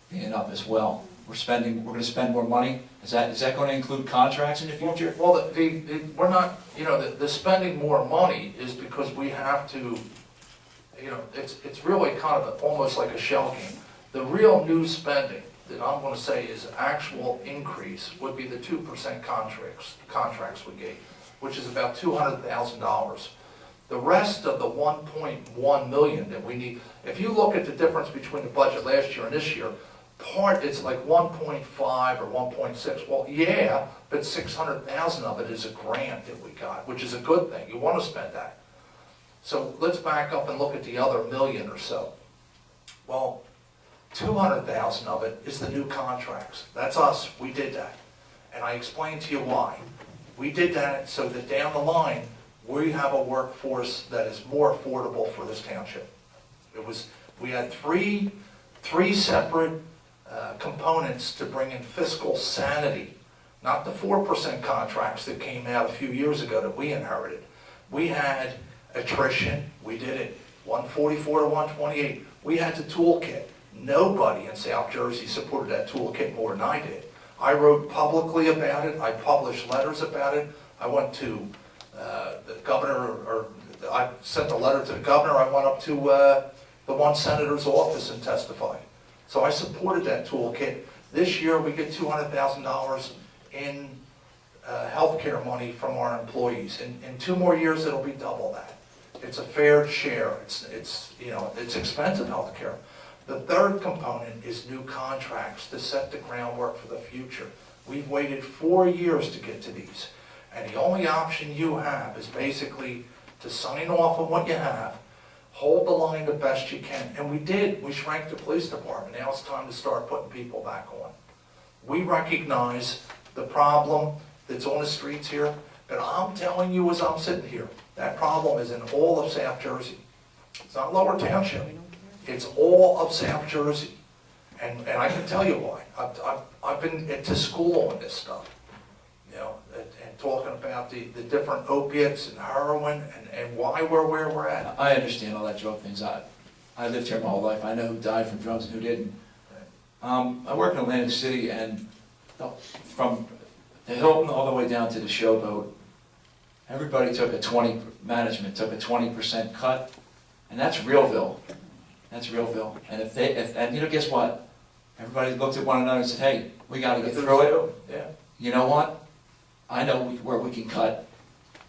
being up as well. We're going to spend more money. Is that going to include contracts in the future? Well, we're not, you know, the spending more money is because we have to, you know, it's really kind of almost like a shell game. The real new spending that I'm going to say is actual increase would be the 2% contracts we gave, which is about $200,000. The rest of the 1.1 million that we need, if you look at the difference between the budget last year and this year, it's like 1.5 or 1.6. Well, yeah, but 600,000 of it is a grant that we got, which is a good thing. You want to spend that. So let's back up and look at the other million or so. Well, 200,000 of it is the new contracts. That's us, we did that. And I explained to you why. We did that so that down the line, we have a workforce that is more affordable for this township. We had three separate components to bring in fiscal sanity, not the 4% contracts that came out a few years ago that we inherited. We had attrition, we did it 144 to 128. We had the toolkit. Nobody in South Jersey supported that toolkit more than I did. I wrote publicly about it, I published letters about it, I went to the governor, or I sent a letter to the governor, I went up to the one senator's office and testified. So I supported that toolkit. This year we get $200,000 in healthcare money from our employees. In 2 more years it'll be double that. It's a fair share. It's expensive healthcare. The third component is new contracts to set the groundwork for the future. We've waited 4 years to get to these. And the only option you have is basically to sign off on what you have, hold the line the best you can. And we did. We shrank the police department. Now it's time to start putting people back on. We recognize the problem that's on the streets here, but I'm telling you as I'm sitting here, that problem is in all of South Jersey. It's not Lower Township. It's all of South Jersey. And I can tell you why. I've been to school on this stuff, you know, and talking about the different opiates and heroin and why we're where we're at. I understand all that drug things. I lived here my whole life. I know who died from drugs and who didn't. I work in Atlantic City, and from the Hilton all the way down to the Showboat, everybody took management took a 20% cut, and that's Realville. That's Realville. And and you know, guess what? Everybody looked at one another and said, hey, we got to get through it. Yeah. You know what? I know where we can cut,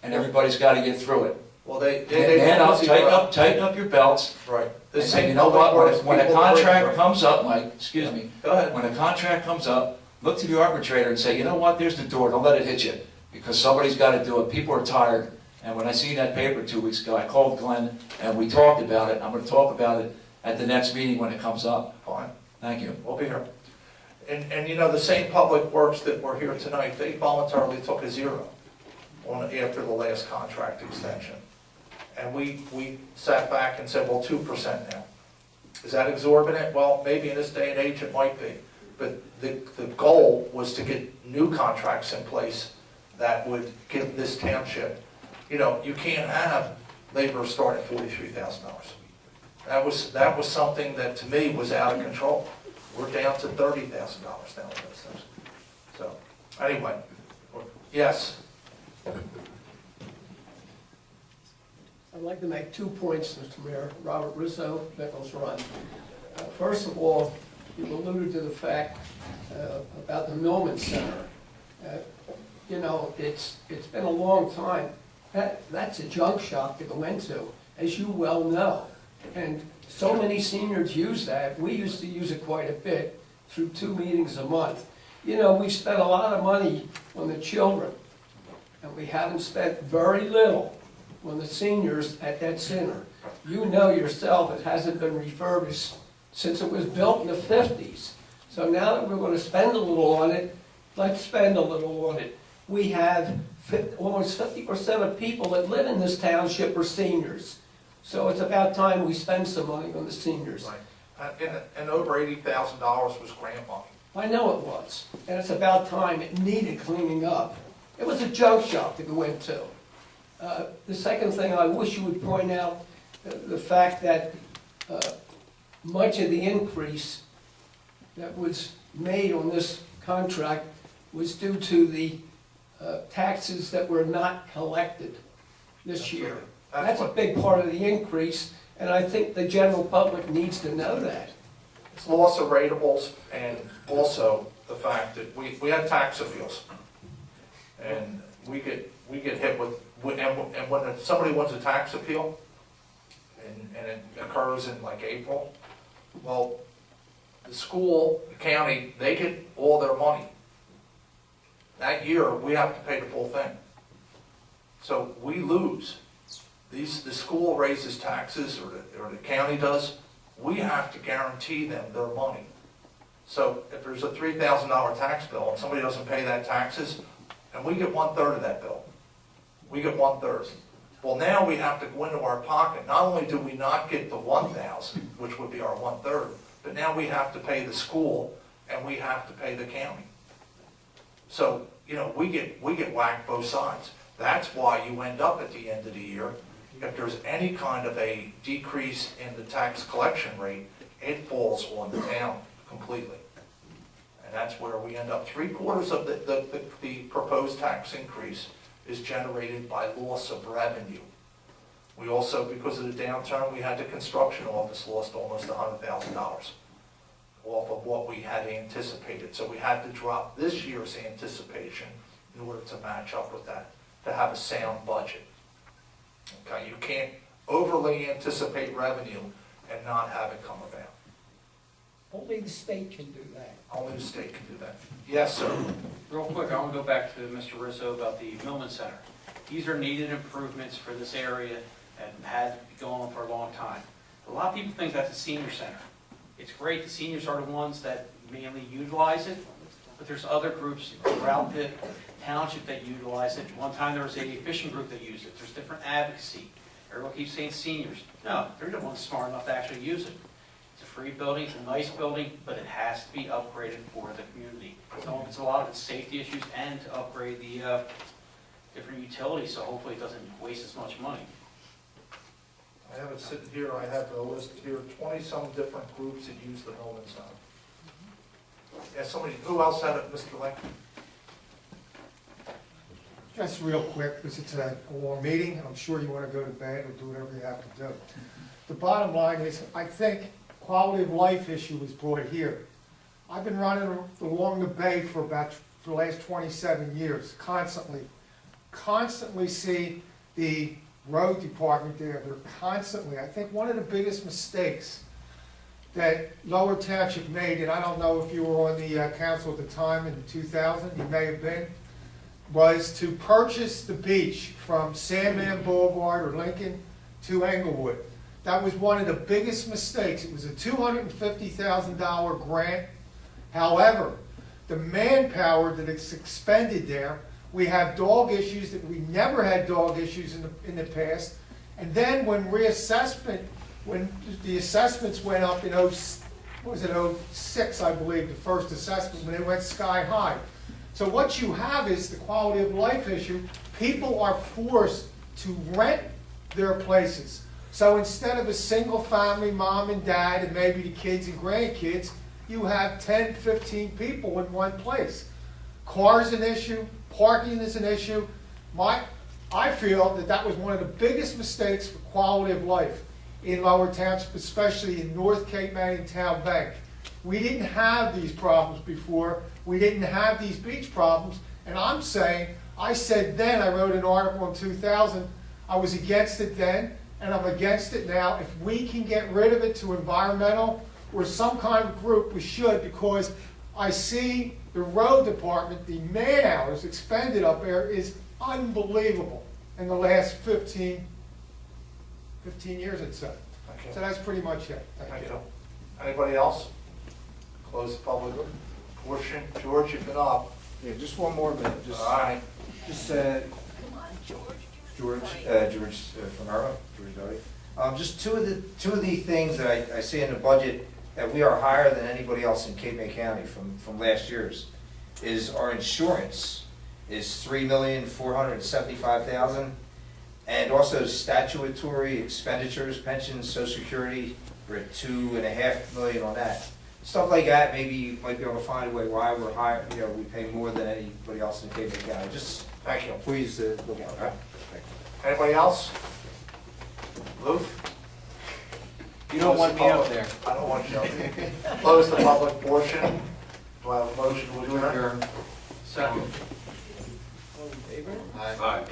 and everybody's got to get through it. Well, they tighten up your belts. Right. And you know what? When a contract comes up, Mike, excuse me. Go ahead. When a contract comes up, look to the arbitrator and say, you know what? There's the door. Don't let it hit you, because somebody's got to do it. People are tired. And when I seen that paper 2 weeks ago, I called Glenn and we talked about it. I'm going to talk about it at the next meeting when it comes up. Fine. Thank you. We'll be here. And you know, the same public works that were here tonight, they voluntarily took a 0 after the last contract extension. And we sat back and said, well, 2% now. Is that exorbitant? Well, maybe in this day and age it might be. But the goal was to get new contracts in place that would give this township, you know, you can't have labor start at $43,000. That was something that to me was out of control. We're down to $30,000 now. So anyway, yes. I'd like to make 2 points, Mr. Mayor. Robert Rizzo, Nichols Run. First of all, you alluded to the fact about the Millman Center. You know, it's been a long time. That's a junk shop to go into, as you well know. And so many seniors use that. We used to use it quite a bit through 2 meetings a month. You know, we spent a lot of money on the children, and we haven't spent very little on the seniors at that center. You know yourself, it hasn't been refurbished since it was built in the 50s. So now that we're going to spend a little on it, let's spend a little on it. We have almost 50% of people that live in this township are seniors. So it's about time we spend some money on the seniors. Right. And over $80,000 was grant money. I know it was, and it's about time. It needed cleaning up. It was a junk shop to go into. The second thing I wish you would point out, the fact that much of the increase that was made on this contract was due to the taxes that were not collected this year. That's a big part of the increase, and I think the general public needs to know that. It's loss of ratables, and also the fact that we had tax appeals, and we get hit with, and when somebody wants a tax appeal, and it occurs in like April, well, the school, the county, they get all their money. That year, we have to pay the full thing. So we lose. The school raises taxes, or the county does, we have to guarantee them their money. So if there's a $3,000 tax bill and somebody doesn't pay that taxes, and we get 1/3 of that bill, we get 1/3. Well, now we have to go into our pocket. Not only do we not get the 1,000, which would be our 1/3, but now we have to pay the school and we have to pay the county. So, you know, we get whacked both sides. That's why you end up at the end of the year, if there's any kind of a decrease in the tax collection rate, it falls on the town completely. And that's where we end up. 3/4 of the proposed tax increase is generated by loss of revenue. We also, because of the downturn, we had the construction office lost almost $100,000 off of what we had anticipated. So we had to drop this year's anticipation in order to match up with that, to have a sound budget. Okay, you can't overly anticipate revenue and not have it come about. Only the state can do that. Only the state can do that. Yes, sir. Real quick, I want to go back to Mr. Rizzo about the Millman Center. These are needed improvements for this area and had to be going on for a long time. A lot of people think that's a senior center. It's great, the seniors are the ones that mainly utilize it, but there's other groups throughout the township that utilize it. One time there was a fishing group that used it. There's different advocacy. Everyone keeps saying seniors. No, they're the ones smart enough to actually use it. It's a free building, it's a nice building, but it has to be upgraded for the community. So it's a lot of its safety issues and to upgrade the different utilities, so hopefully it doesn't waste as much money. I have it sitting here, I have a list here, 20-some different groups that use the Millman Center. Yeah, somebody, who else had it, Mr. Lake? Just real quick, because it's a long meeting, I'm sure you want to go to bed or do whatever you have to do. The bottom line is, I think quality of life issue is brought here. I've been running along the bay for the last 27 years, constantly see the road department there. They're constantly, I think one of the biggest mistakes that Lower Township made, and I don't know if you were on the council at the time in 2000, you may have been, was to purchase the beach from Sandman Boulevard or Lincoln to Englewood. That was one of the biggest mistakes. It was a $250,000 grant. However, the manpower that is expended there, we have dog issues that we never had dog issues in the past. And then when the assessments went up in 06, I believe, the first assessment, when they went sky high. So what you have is the quality of life issue. People are forced to rent their places. So instead of a single family, mom and dad, and maybe the kids and grandkids, you have 10, 15 people in one place. Cars an issue, parking is an issue. I feel that was one of the biggest mistakes for quality of life in Lower Township, especially in North Cape May and Town Bank. We didn't have these problems before. We didn't have these beach problems. And I'm saying, I said then, I wrote an article in 2000, I was against it then, and I'm against it now. If we can get rid of it to environmental or some kind of group, we should, because I see the road department, the man hours expended up there is unbelievable in the last 15 years, I'd say. Okay. So that's pretty much it. Thank you. Anybody else? Close the public portion. George, you've been up. Yeah, just one more minute. Just, all right. Just George from Irma, George Doty. Just two of the things that I see in the budget that we are higher than anybody else in Cape May County from last year's is our insurance is $3,475,000, and also statutory expenditures, pensions, Social Security, we're at $2.5 million on that. Stuff like that, maybe you might be able to find a way why we're higher. You know, we pay more than anybody else in Cape May County. Just thank you. Please look at that. Anybody else? Luke? You don't want me up there. I don't want you up there. Close the public portion. Do I have a motion to adjourn? Second. All in favor? Aye. Aye.